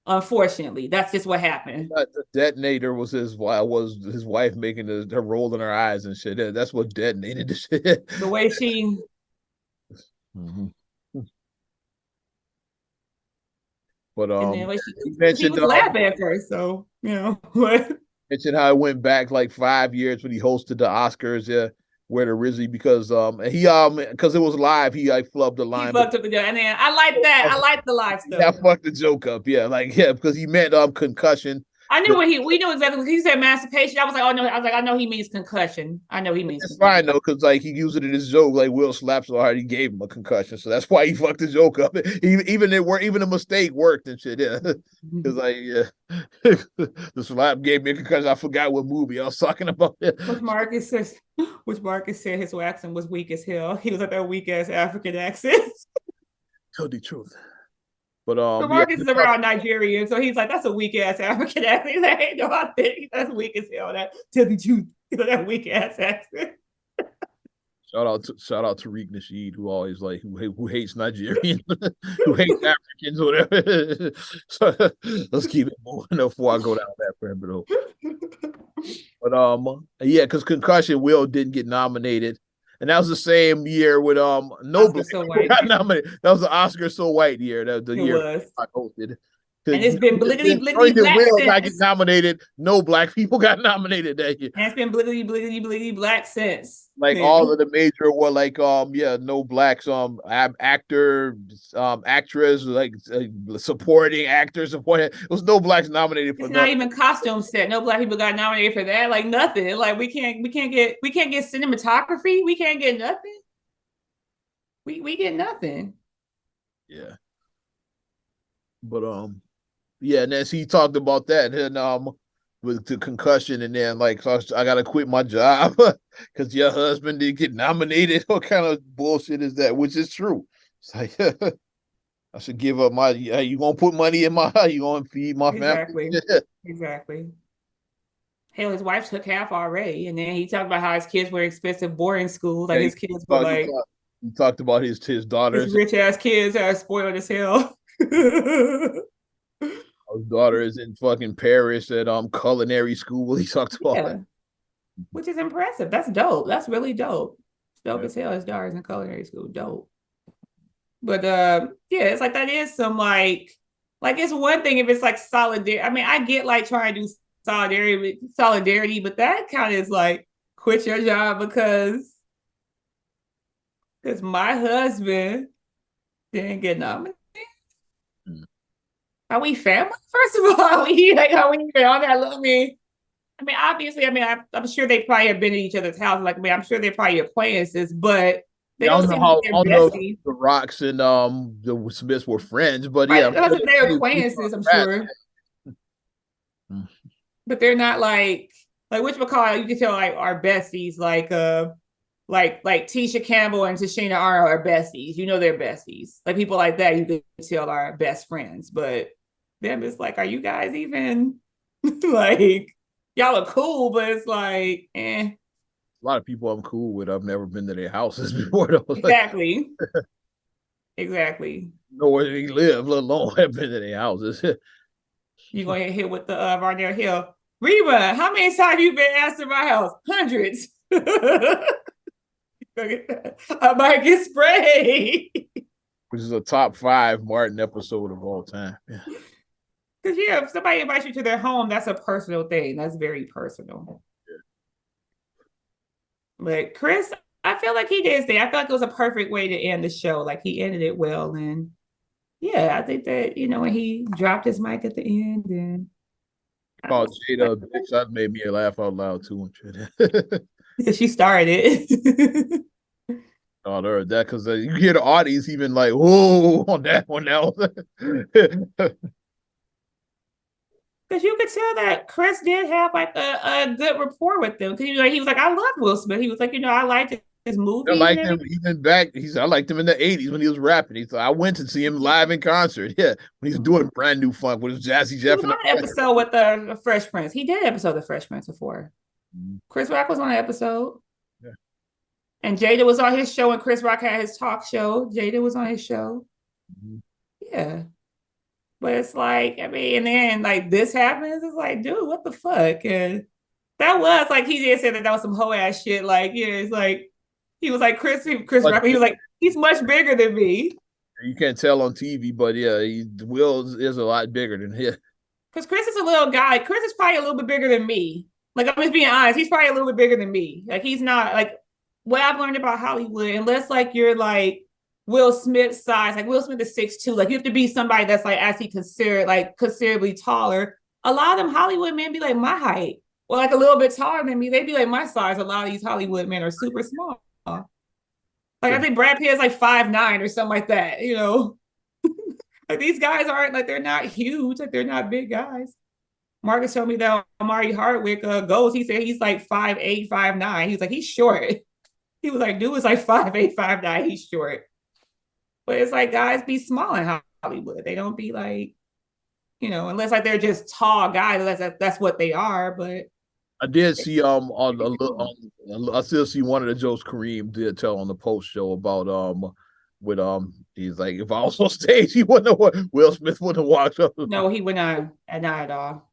S2: Unfortunately, that's just what happened.
S1: The detonator was his wife making her roll in her eyes and shit. That's what detonated the shit.
S2: The way she.
S1: Mm-hmm. But
S2: and then she was laughing at first, so what?
S1: Mentioned how it went back like 5 years when he hosted the Oscars, where originally because because it was live, he like flubbed the line.
S2: He fucked up the joke, and then I like that. I like the live stuff.
S1: Yeah, fucked the joke up. Yeah, because he meant concussion.
S2: I knew we knew exactly when he said emancipation. I was like, oh no, I know he means concussion. I know he means.
S1: It's fine though, because like he used it in his joke. Like Will slapped so hard, he gave him a concussion, so that's why he fucked the joke up. Even a mistake worked and shit. Yeah, because the slap gave me a concussion. I forgot what movie I was talking about.
S2: Which Marcus said his accent was weak as hell. He was like that weak ass African accent.
S1: Tell the truth. But
S2: Marcus is around Nigerian, so he's like, that's a weak ass African accent. Like, ain't no, I think that's weak as hell. That tell the truth, that weak ass accent.
S1: Shout out to Tariq Nasheed, who always who hates Nigerians, who hates Africans, whatever. So let's keep it moving before I go down that rabbit hole. But because concussion, Will didn't get nominated. And that was the same year with no black
S2: so
S1: people got nominated. That was the Oscar So White year. That the year
S2: was.
S1: I hosted.
S2: And it's been blickety black
S1: Will got nominated. No black people got nominated that year.
S2: And it's been blickety black since.
S1: Like all of the major were no blacks actor actress supporting actors and what it was no blacks nominated for.
S2: It's not even costume set. No black people got nominated for that. Like nothing. Like we can't get cinematography. We can't get nothing. We get nothing.
S1: Yeah. But and as he talked about that and with the concussion and then so I gotta quit my job because your husband didn't get nominated. What kind of bullshit is that? Which is true. It's like I should give up my. You gonna put money in my? You gonna feed my family?
S2: Exactly. Hell, his wife took half already, and then he talked about how his kids were expensive boarding schools. Like his kids were like.
S1: He talked about his daughters.
S2: His rich ass kids are spoiled as hell.
S1: His daughter is in fucking Paris at culinary school. He talked about that.
S2: Which is impressive. That's dope. That's really dope. It's dope as hell. His daughter's in culinary school. Dope. But it's like that is some like it's one thing if it's like solidarity. I mean, I get like trying to do solidarity, but that kind of is like quit your job because my husband didn't get nominated. Are we family? First of all, are we even on that? I mean, obviously, I'm sure they probably have been at each other's house. I'm sure they're probably acquaintances, but they don't seem like they're besties.
S1: The Rocks and the Smiths were friends, but
S2: they're acquaintances, I'm sure. But they're not like whatchamacallit, you can tell our besties, like Tisha Campbell and Tashina Arnold are besties. They're besties. Like people like that, you could tell are best friends. But them, it's like, are you guys even like? y'all are cool, but it's like, eh.
S1: A lot of people I'm cool with. I've never been to their houses before. Though. Like,
S2: Exactly. Exactly.
S1: know where they live, let alone have been to their houses.
S2: You gonna get hit with the Varnell Hill. Reba, how many times you been asked in my house? Hundreds. I might get sprayed.
S1: Which is a top 5 Martin episode of all time.
S2: Because if somebody invites you to their home, that's a personal thing. That's very personal. Yeah. But Chris, I feel like he did his thing. I feel like it was a perfect way to end the show. Like he ended it well. And yeah, I think that, when he dropped his mic at the end and
S1: Oh, Jada, bitch, that made me laugh out loud too.
S2: Because she started it.
S1: Oh, there that because you hear the audience even like, whoa, on that one now.
S2: Because you could tell that Chris did have like a good rapport with them. Because he was like, I love Will Smith. He was like, I liked his movies.
S1: I liked him even back. I liked him in the 80s when he was rapping. He's like, I went to see him live in concert. Yeah, when he's doing Brand New Funk with his Jazzy Jeff.
S2: He was on an episode with the Fresh Prince. He did an episode of the Fresh Prince before. Mm-hmm. Chris Rock was on an episode. Yeah. And Jada was on his show, and Chris Rock had his talk show. Jada was on his show. Mm-hmm. Yeah. But it's like, and then like this happens. It's like, dude, what the fuck? And that was like, he did say that was some hoe ass shit. Like, yeah, it's like, he was like, Chris Rock, he was like, he's much bigger than me.
S1: You can't tell on TV, but yeah, Will is a lot bigger than him.
S2: Because Chris is a little guy. Chris is probably a little bit bigger than me. Like, I'm just being honest. He's probably a little bit bigger than me. Like, he's not, like, what I've learned about Hollywood, unless, like, you're, like, Will Smith size, like, Will Smith is 6'2". Like, you have to be somebody that's, like, actually considerably taller. A lot of them Hollywood men be, like, my height. Or, like, a little bit taller than me. They be, like, my size. A lot of these Hollywood men are super small. Like, I think Brad Pitt is, like, 5'9" or something like that, Like, these guys aren't, like, they're not huge. Like, they're not big guys. Marcus told me that Amari Hardwick goes. He said he's like 5'8", 5'9". He's like, he's short. He was like, dude is like 5'8", 5'9". He's short. But it's like guys be small in Hollywood. They don't be like, unless like they're just tall guys. That's what they are. But
S1: I did see I still see one of the jokes Kareem did tell on the post show about with he's like, if I was on stage, he wouldn't have, Will Smith wouldn't have walked up.
S2: No, he would not at all.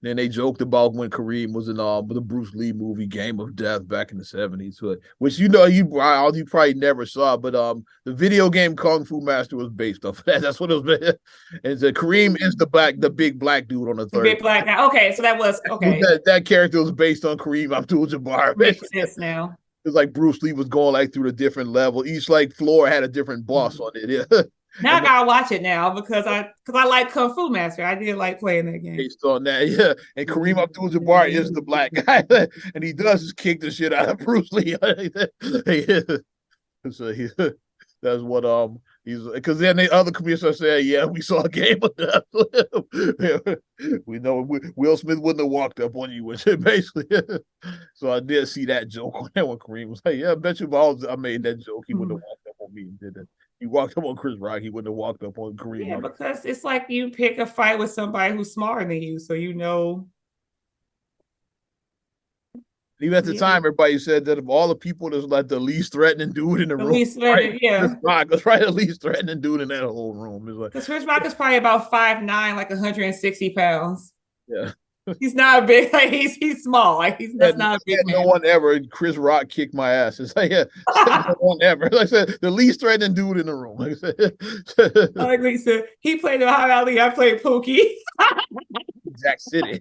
S1: Then they joked about when Kareem was in the Bruce Lee movie Game of Death back in the 70s, which you probably never saw, but the video game Kung Fu Master was based off of that. That's what it was. And so Kareem is the big black dude on the third.
S2: Big black guy. Okay, so that was okay.
S1: That character was based on Kareem Abdul-Jabbar.
S2: Makes sense now.
S1: It's like Bruce Lee was going like through the different level. Each like floor had a different boss on it. Yeah.
S2: Now I gotta watch it now because I like Kung Fu Master. I did like playing that game.
S1: Based on that, yeah. And Kareem Abdul-Jabbar is the black guy, and he does just kick the shit out of Bruce Lee. So that's what he's because then the other commissioners said, yeah, we saw a Game of Death. We know Will Smith wouldn't have walked up on you, which basically. So I did see that joke on that when Kareem was like, yeah, I bet you if I made that joke, he wouldn't have walked up on me and did it. He walked up on Chris Rock, he wouldn't have walked up on Kareem.
S2: Yeah, because it's like you pick a fight with somebody who's smarter than you, so Even
S1: at the time, everybody said that of all the people, there's like the least threatening dude in the room.
S2: Least threatening, yeah.
S1: Chris Rock was probably the least threatening dude in that whole room.
S2: Because Chris Rock is probably about 5'9", like 160 pounds.
S1: Yeah.
S2: He's not big. Like he's small. Like that's not a big man.
S1: No one ever. Chris Rock kicked my ass. It's like no one ever. Like I said, the least threatening dude in the room. Like
S2: he said, he played Muhammad Ali. I played Pookie.
S1: Jack City.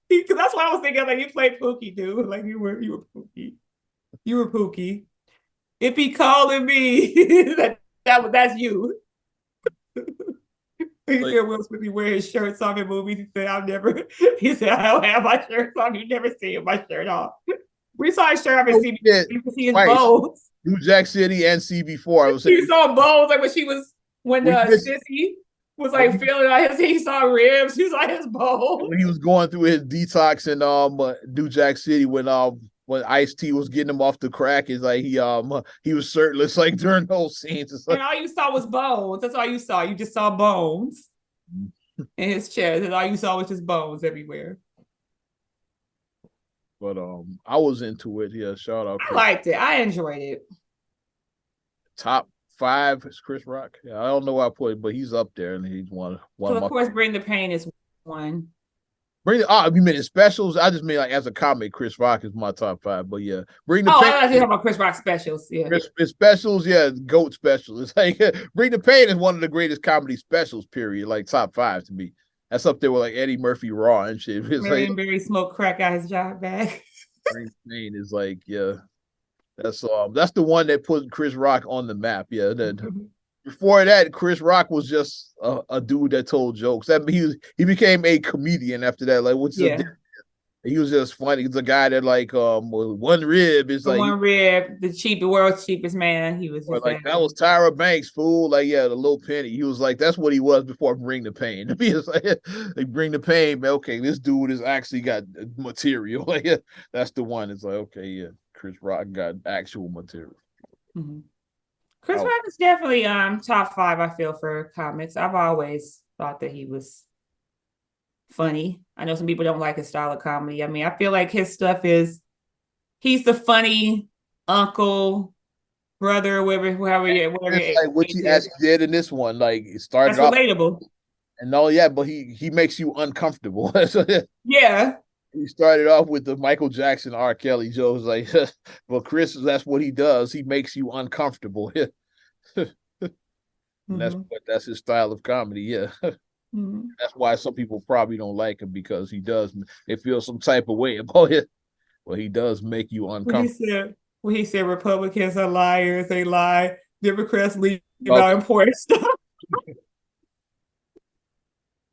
S2: Because that's what I was thinking. Like you played Pookie, dude. Like you were Pookie. You were Pookie. If he calling me, that's you. He said Will Smith be wearing his shirts off in movies. He said, he said, I don't have my shirts on. You never see my shirt off. We saw his shirt off in CB. You can see his bones.
S1: New Jack City and CB4. I was saying.
S2: You saw bones like when Sissy was like feeling on his, he saw ribs, he saw his bones.
S1: When he was going through his detox in New Jack City when Ice-T was getting him off the crack, is like he was shirtless like during those scenes.
S2: And all you saw was bones. That's all you saw. You just saw bones. in his chest, and all you saw was just bones everywhere.
S1: But I was into it. Yeah, shout out
S2: I
S1: Chris.
S2: liked it. I enjoyed it.
S1: Top 5 is Chris Rock. Yeah, I don't know why I put it, but he's up there, and he's one
S2: Because
S1: of
S2: of
S1: my.
S2: course, Bring the Pain is one.
S1: Bring the, oh, you mean in specials? I just mean like as a comic, Chris Rock is my top 5. But yeah, Bring the
S2: Oh,
S1: Pain.
S2: I was talking about Chris Rock specials. Yeah.
S1: Chris specials, yeah, GOAT specials. It's like Bring the Pain is one of the greatest comedy specials. Period. Like top 5 to me. That's up there with like Eddie Murphy Raw and shit. It's like
S2: Marion Barry smoked crack out his job back.
S1: Bring the Pain is like yeah. That's the one that put Chris Rock on the map. Yeah, that before that, Chris Rock was just a dude that told jokes. That he became a comedian after that. Like, what's
S2: Yeah.
S1: he was just funny. He's a guy that like one rib is
S2: The
S1: like
S2: one rib, the world's cheapest man. He was just
S1: like that was Tyra Banks, fool. Like yeah, the little penny. He was like that's what he was before Bring the Pain. He was like Bring the Pain, man. Okay, this dude has actually got material. Like yeah, that's the one. It's like okay, yeah, Chris Rock got actual material.
S2: Mm-hmm. Chris Rock is definitely top 5. I feel for comics. I've always thought that he was funny. I know some people don't like his style of comedy. I mean, I feel like his stuff is he's the funny uncle, brother, whoever.
S1: It's like what you actually did in this one. Like it started
S2: That's
S1: off
S2: relatable.
S1: and all yeah, but he makes you uncomfortable. So,
S2: yeah.
S1: he started off with the Michael Jackson, R. Kelly jokes. Like, well, Chris, that's what he does. He makes you uncomfortable. And that's his style of comedy. Yeah. That's why some people probably don't like him because they feel some type of way about it. Well, he does make you uncomfortable.
S2: When he said Republicans are liars, they lie. Democrats leave out important stuff.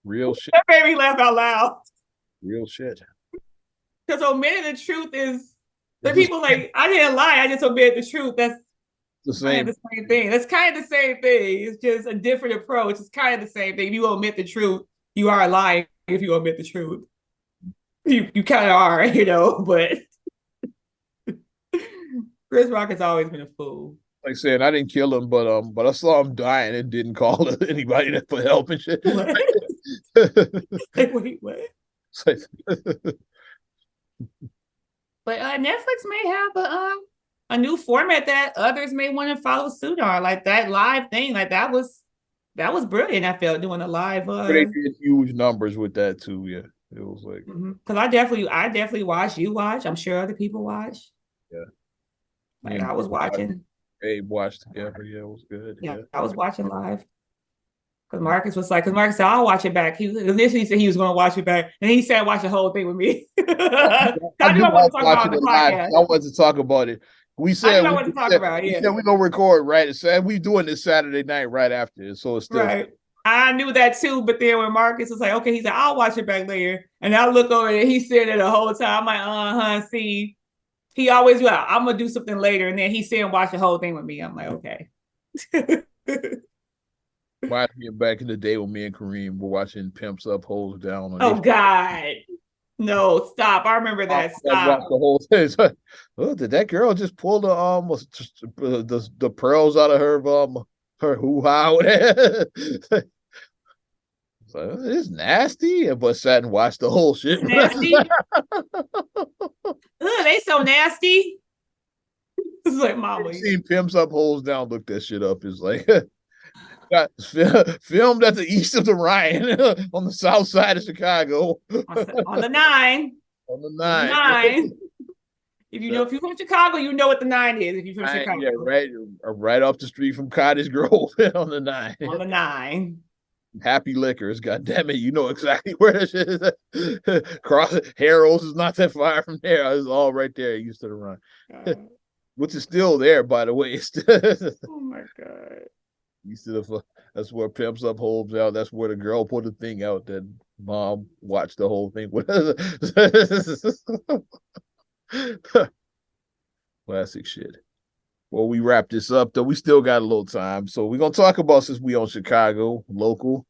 S1: Real shit.
S2: That made me laugh out loud.
S1: Real shit.
S2: Because omitting the truth is the people like I didn't lie, I just omitted the truth. That's the same thing. That's kind of the same thing. It's just a different approach. It's kind of the same thing. If you omit the truth, you are lying. If you omit the truth, you kind of are, but Chris Rock has always been a fool.
S1: Like saying I didn't kill him, but I saw him dying and didn't call anybody for help and shit.
S2: What? Wait, what? But Netflix may have a new format that others may want to follow suit on, like that live thing. Like that was brilliant. I felt doing a live.
S1: They did huge numbers with that too. Yeah, it was like
S2: because I definitely watch. You watch. I'm sure other people watch.
S1: Yeah,
S2: like I was watching.
S1: Abe watched together. Yeah, it was good.
S2: Yeah, I was watching live. Because Marcus said, I'll watch it back. He initially said he was going to watch it back. And he said, watch the whole thing with me. I
S1: want to talk about it. We said
S2: we're
S1: going to record right. We doing this Saturday night right after. So it's still
S2: right. I knew that too. But then when Marcus was like, okay, he said, I'll watch it back later. And I look over and he said it the whole time. I'm like, see. He always be like, I'm going to do something later. And then he said, watch the whole thing with me. I'm like, okay.
S1: Reminds me of back in the day when me and Kareem were watching Pimps Up, Hoes Down.
S2: God. No, stop. I remember that. Stop.
S1: The whole thing. Oh, did that girl just pull the pearls out of her hoo-ha? So it's nasty, but sat and watched the whole shit.
S2: Nasty. They so nasty. It's like mama.
S1: Seen Pimps Up, Hoes Down. Look that shit up. It's like filmed at the east of the Rhine on the south side of Chicago.
S2: On the 9.
S1: On the 9.
S2: If you're from Chicago, you know what the 9 is. If you're from Chicago,
S1: yeah, right off the street from Cottage Grove on the 9.
S2: On the 9.
S1: Happy Liquors, goddamn it, you know exactly where that shit is. Cross Harrow's is not that far from there. It's all right there, used to the Rhine, which is still there, by the way.
S2: Oh my god.
S1: That's where Pimps Up, Hoes Down. That's where the girl put the thing out that mom watched the whole thing with. Classic shit. Well, we wrap this up though. We still got a little time, so we're gonna talk about since we on Chicago local.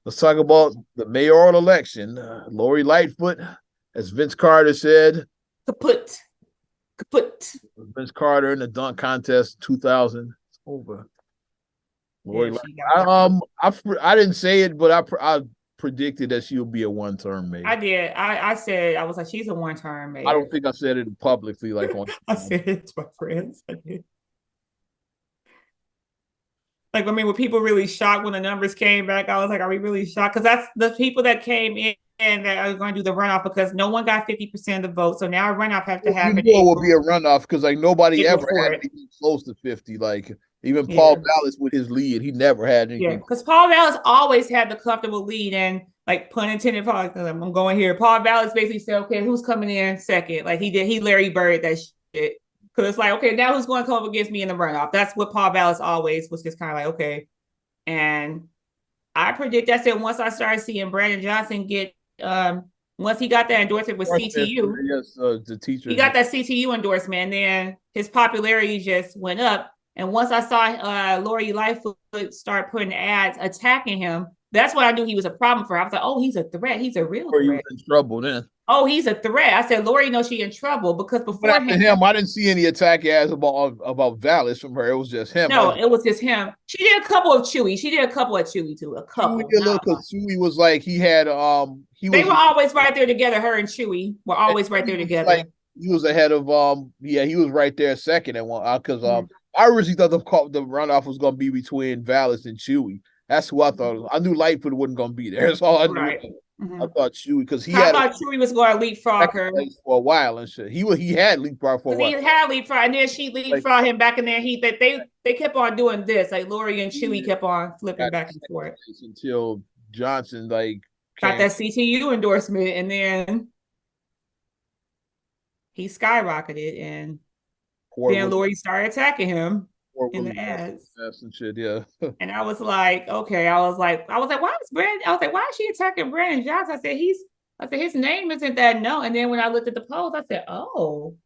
S1: Let's talk about the mayoral election. Lori Lightfoot, as Vince Carter said,
S2: kaput.
S1: Vince Carter in the dunk contest 2000. It's over. Lori, I didn't say it, but predicted that she'll be a one-term
S2: I
S1: mayor.
S2: did. I said I was like, she's a one-term
S1: I don't
S2: mayor.
S1: think I said it publicly, like on.
S2: I said it to my friends. I did. Like, I mean, were people really shocked when the numbers came back? I was like, are we really shocked? Because that's the people that came in that are going to do the runoff because no one got 50% of the vote. So now a runoff has to
S1: You
S2: happen
S1: knew it would be a runoff because like nobody
S2: April
S1: ever had
S2: 4th.
S1: anything close to 50. Like even Paul
S2: Yeah.
S1: Vallis with his lead, he never had
S2: Yeah.
S1: anything.
S2: Because Paul Vallis always had the comfortable lead. And like, pun intended, Paul, I'm going here. Paul Vallis basically said, okay, who's coming in second? Like he Larry Bird that shit. Because it's like, okay, now who's going to come up against me in the runoff? That's what Paul Vallis always was just kind of like, okay. And I predict I said once I started seeing Brandon Johnson get once he got that endorsement with CTU,
S1: Yes, the
S2: he
S1: teachers.
S2: got that CTU endorsement, and then his popularity just went up. And once I saw Lori Lightfoot start putting ads attacking him, that's when I knew he was a problem for her. I was like, oh, he's a threat. He's a real
S1: Or he was
S2: threat.
S1: in trouble then.
S2: Oh, he's a threat. I said, Lori knows she's in trouble because
S1: But after
S2: beforehand,
S1: him, I didn't see any attack ads about Vallis from her. It was just him.
S2: no, it was just him. She did a couple of Chewy. She did a couple of Chewy too. A
S1: Chewy
S2: couple.
S1: did a little because Chewy was like he had
S2: They were always right there together. Her and Chewy were always right there together.
S1: like he was ahead of he was right there second at one because I originally thought the runoff was gonna be between Vallis and Chewy. That's who I thought. I knew Lightfoot wasn't gonna be there. That's all I knew.
S2: Right.
S1: I thought Chewy because
S2: I thought Chewy was going to leapfrog her
S1: for a while and shit. He had leapfrog for a while.
S2: He had leapfrog, and then she leapfrog him back in there. They kept on doing this. Like Lori and Chewy kept on flipping back and forth
S1: until Johnson
S2: got that CTU endorsement, and then he skyrocketed, and then Lori started attacking him in the ads
S1: and shit. Yeah,
S2: and I was like, okay. I was like, why is Brandon? I was like, why is she attacking Brandon Johnson? I said his name isn't that no. And then when I looked at the polls, I said, oh,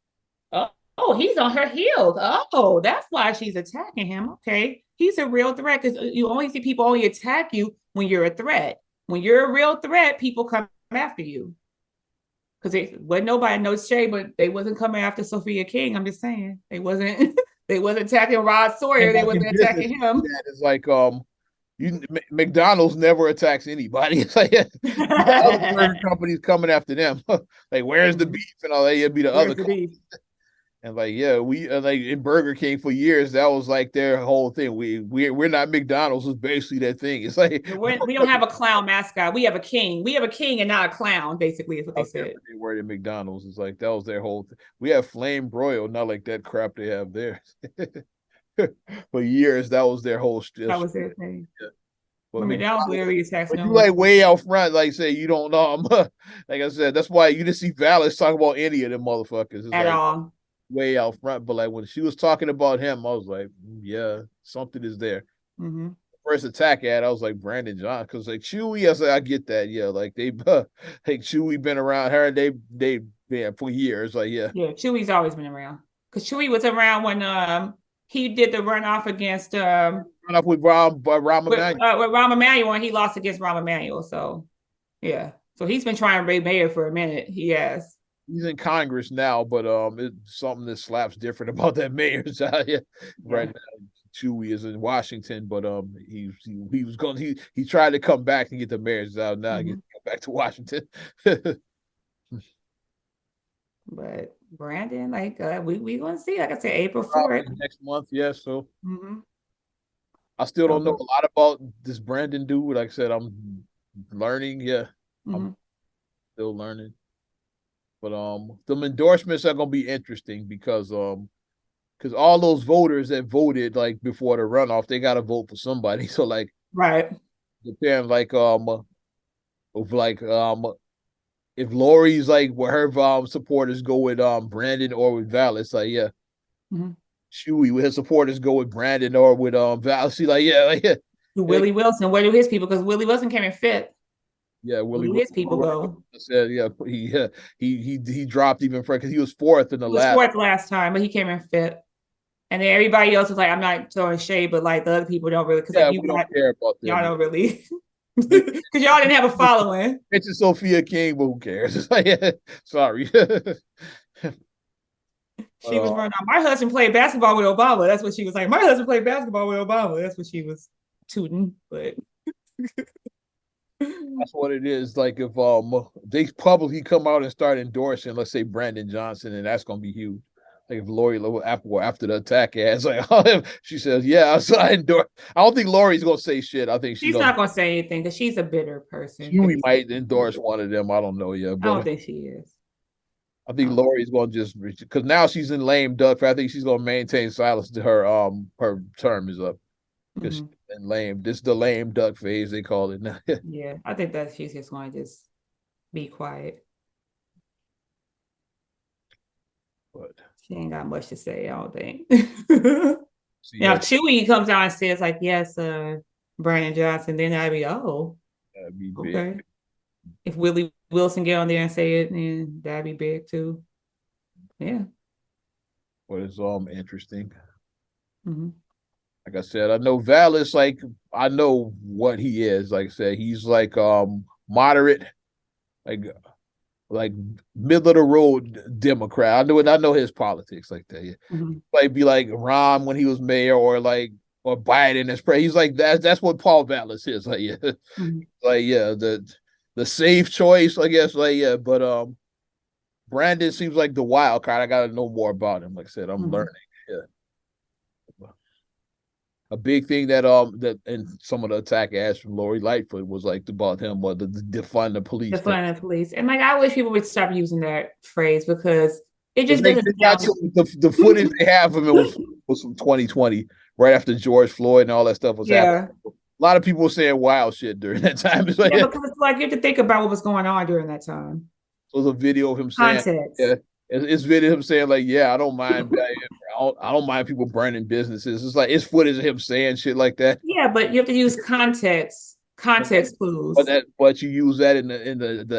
S2: he's on her heels. Oh, that's why she's attacking him. Okay, he's a real threat because you only see people only attack you when you're a threat. When you're a real threat, people come after you. Because it wasn't nobody knows Shay, but they wasn't coming after Sophia King. I'm just saying they wasn't attacking Rod Sawyer. They wasn't attacking him.
S1: It's like McDonald's never attacks anybody. It's like other burger companies coming after them. Like where's the beef and all that? It'd be the other companies. And like we like in Burger King for years that was like their whole thing. We're not McDonald's is basically their thing. It's like
S2: we don't have a clown mascot. We have a king. We have a king and not a clown. Basically, is what they said.
S1: They were at McDonald's. It's like that was their whole thing. We have flame broiled, not like that crap they have there. For years, that was their whole.
S2: That was their thing. Yeah.
S1: But
S2: I mean, that was literally a tax.
S1: You like way out front, like say you don't like I said, that's why you didn't see Vallis talk about any of them motherfuckers
S2: at all.
S1: Way out front, but like when she was talking about him, I was like, yeah, something is there.
S2: Mm-hmm.
S1: First attack ad, I was like Brandon John, because like Chewy, I said I get that, yeah, like they like Chewy been around her, they been for years, like yeah,
S2: Chewy's always been around because Chewy was around when he did the runoff against
S1: runoff with Rahm Emanuel.
S2: With Rahm Emanuel, and he lost against Rahm Emanuel, so yeah, so he's been trying to be mayor for a minute. He has.
S1: He's in Congress now, but it's something that slaps different about that mayor right now. Chewy is in Washington, but he was going he tried to come back and get the mayor's out. Now he gets to come back to Washington.
S2: But Brandon, like we gonna see, like I said, April 4th
S1: next month. Yeah, so I still don't know a lot about this Brandon dude. Like I said, I'm learning. Yeah, I'm still learning. But the endorsements are gonna be interesting because all those voters that voted like before the runoff, they gotta vote for somebody. So like depends if Lori's like where her supporters go with Brandon or with Vallis, like Chewy with his supporters go with Brandon or with Vallis.
S2: Willie Wilson, where do his people? Because Willie Wilson came in fifth.
S1: Yeah,
S2: Willie. His people go.
S1: Said he dropped even further because he was fourth in the last.
S2: Fourth last time, but he came in fifth. And then everybody else was like, I'm not throwing shade, but like the other people don't really, because like,
S1: we don't care about them.
S2: Y'all don't really, because y'all didn't have a following.
S1: It's Sophia King, but who cares? Sorry.
S2: She was running on. My husband played basketball with Obama. That's what she was like. My husband played basketball with Obama. That's what she was tooting, but.
S1: That's what it is. Like if they publicly come out and start endorsing, let's say Brandon Johnson, and that's gonna be huge. Like if Lori after the attack ass, like she says, yeah, so I endorse. I don't think Lori's gonna say shit. I think
S2: She's not gonna say anything because she's a bitter person.
S1: Huey might endorse one of them. I don't know yet,
S2: I don't
S1: but
S2: think she is.
S1: I think Lori's gonna just because now she's in lame duck. I think she's gonna maintain silence to her term is up because she's been lame. This is the lame duck phase they call it now.
S2: Yeah, I think that she's just going to just be quiet.
S1: But
S2: she ain't got much to say, I don't think. Now,
S1: if
S2: Chewy comes out and says, like, yes, Brandon Johnson, then I'd be, oh,
S1: that'd be
S2: okay.
S1: big.
S2: If Willie Wilson get on there and say it, then that'd be big too. Yeah.
S1: But it's interesting.
S2: Mm-hmm.
S1: Like I said, I know Vallis, like I know what he is. Like I said, he's like moderate, like middle of the road Democrat. I know his politics like that. Yeah.
S2: Mm-hmm.
S1: Like be like Ron when he was mayor, or Biden as president. He's like that. That's what Paul Vallis is. Like yeah, like yeah, the safe choice, I guess. Like yeah, but Brandon seems like the wild card. I got to know more about him. Like I said, I'm learning. Yeah. A big thing that and some of the attack ads from Lori Lightfoot was like about him, the defund the police.
S2: Defund the police. And like I wish people would stop using that phrase because it just doesn't
S1: the footage they have of it was from 2020, right after George Floyd and all that stuff was happening. A lot of people were saying wild shit during that time. It's like,
S2: because it's like you have to think about what was going on during that time.
S1: So it was a video of him saying, yeah, it's video of him saying like, yeah, I don't mind I don't mind people burning businesses. It's like it's footage of him saying shit like that.
S2: Yeah, but you have to use context clues.
S1: But you use that in the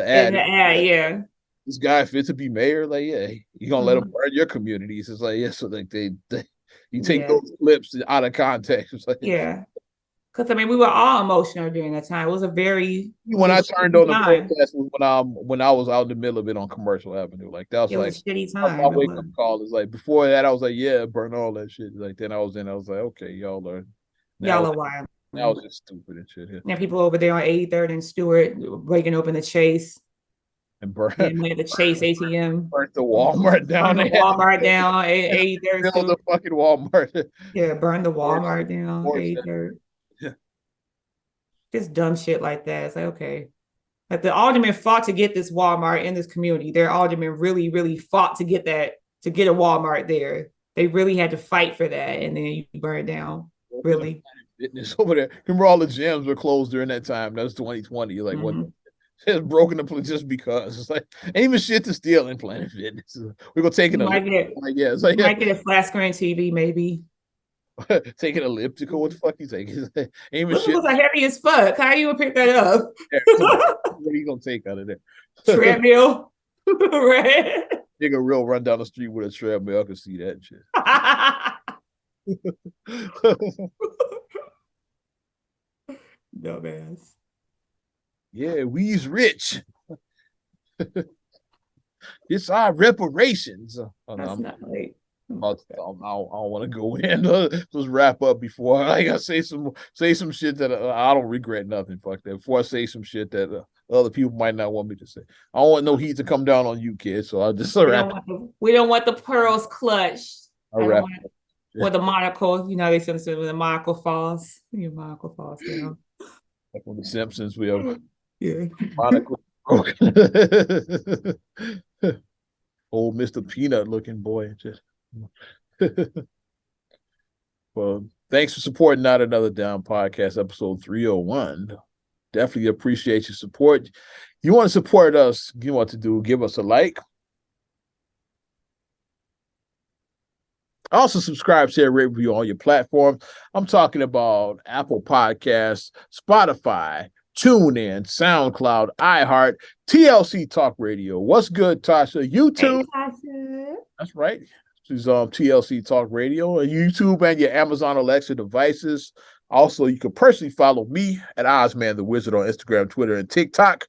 S1: ad.
S2: In the ad, yeah.
S1: This guy fit to be mayor, like yeah, you gonna let him burn your communities? It's like yeah, so like they you take those clips out of context. It's like,
S2: yeah, because I mean we were all emotional during that time. It was a very
S1: when I turned on the protest was when I was out in the middle of it on Commercial Avenue. Like that was
S2: it
S1: like
S2: was a shitty time.
S1: My wake up call is like before that I was like yeah, burn all that shit. Like then I was like okay, y'all are
S2: wild.
S1: That was just stupid and shit.
S2: Yeah, people over there on 83rd and Stewart breaking open the Chase.
S1: And burn
S2: the Chase ATM.
S1: Burnt the Walmart down.
S2: Burn the Walmart down. 83rd.
S1: The fucking Walmart.
S2: Yeah, burn the Walmart down. 83rd.
S1: Yeah.
S2: Just dumb shit like that. It's like, okay. Like the aldermen fought to get this Walmart in this community. Their aldermen really, really fought to get a Walmart there. They really had to fight for that. And then you burn it down. Really.
S1: Fitness over there. Remember all the gyms were closed during that time. That was 2020. Like what? It's broken the place just because it's like ain't even shit to steal in Planet Fitness. We're gonna take it.
S2: Might get a flat screen TV, maybe.
S1: Take an elliptical. What the fuck you take? Ain't
S2: even shit. Was heavy as fuck. How you gonna pick that up?
S1: What are you gonna take out of there?
S2: Treadmill, right?
S1: Nigga, real run down the street with a treadmill. I can see that shit.
S2: Dumbass.
S1: Yeah, we's rich. It's our reparations.
S2: That's not right.
S1: I don't want to go in. Let's wrap up before I gotta say some shit that I don't regret nothing. Fuck that. Before I say some shit that other people might not want me to say. I don't want no heat to come down on you, kids. So I'll just
S2: we don't want the pearls clutched.
S1: Wrap
S2: with the monocle, they say when the monocle falls. Your monocle falls down.
S1: Like when the Simpsons, we have
S2: monocle
S1: broken. Old Mr. Peanut looking boy. Just well, thanks for supporting Not Another Down Podcast, episode 301. Definitely appreciate your support. You want to support us, you know what to do. Give us a like. Also, subscribe, share, rate, review on your platform. I'm talking about Apple Podcasts, Spotify, TuneIn, SoundCloud, iHeart, TLC Talk Radio. What's good, Tasha? YouTube.
S2: Hey, Tasha.
S1: That's right. She's on TLC Talk Radio and YouTube and your Amazon Alexa devices. Also, you can personally follow me at Ozman the Wizard on Instagram, Twitter, and TikTok.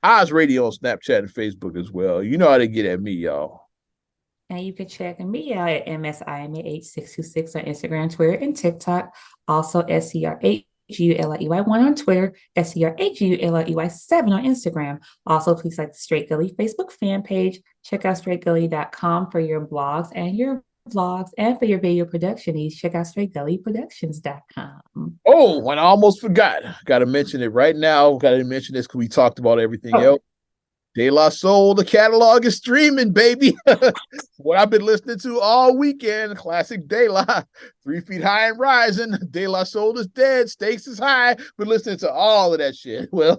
S1: Oz Radio on Snapchat and Facebook as well. You know how to get at me, y'all.
S2: And you can check me out at MSIMA8626 on Instagram, Twitter, and TikTok. Also, SCR8 SCRAGULEY1 on Twitter, SCRAGULEY7 on Instagram. Also, please like the Straight Gully Facebook fan page. Check out straightgully.com for your blogs and your vlogs, and for your video production needs, check out straightgullyproductions.com.
S1: Oh, and I almost forgot. Got to mention it right now. Got to mention this because we talked about everything else. De La Soul, the catalog is streaming, baby. What I've been listening to all weekend, classic De La, 3 Feet High and Rising. De La Soul is dead, stakes is high. Been listening to all of that shit. Well,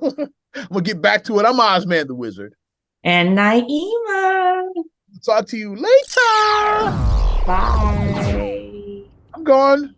S1: I'm gonna get back to it. I'm Ozman the Wizard.
S2: And Naima.
S1: Talk to you later.
S2: Bye.
S1: I'm gone.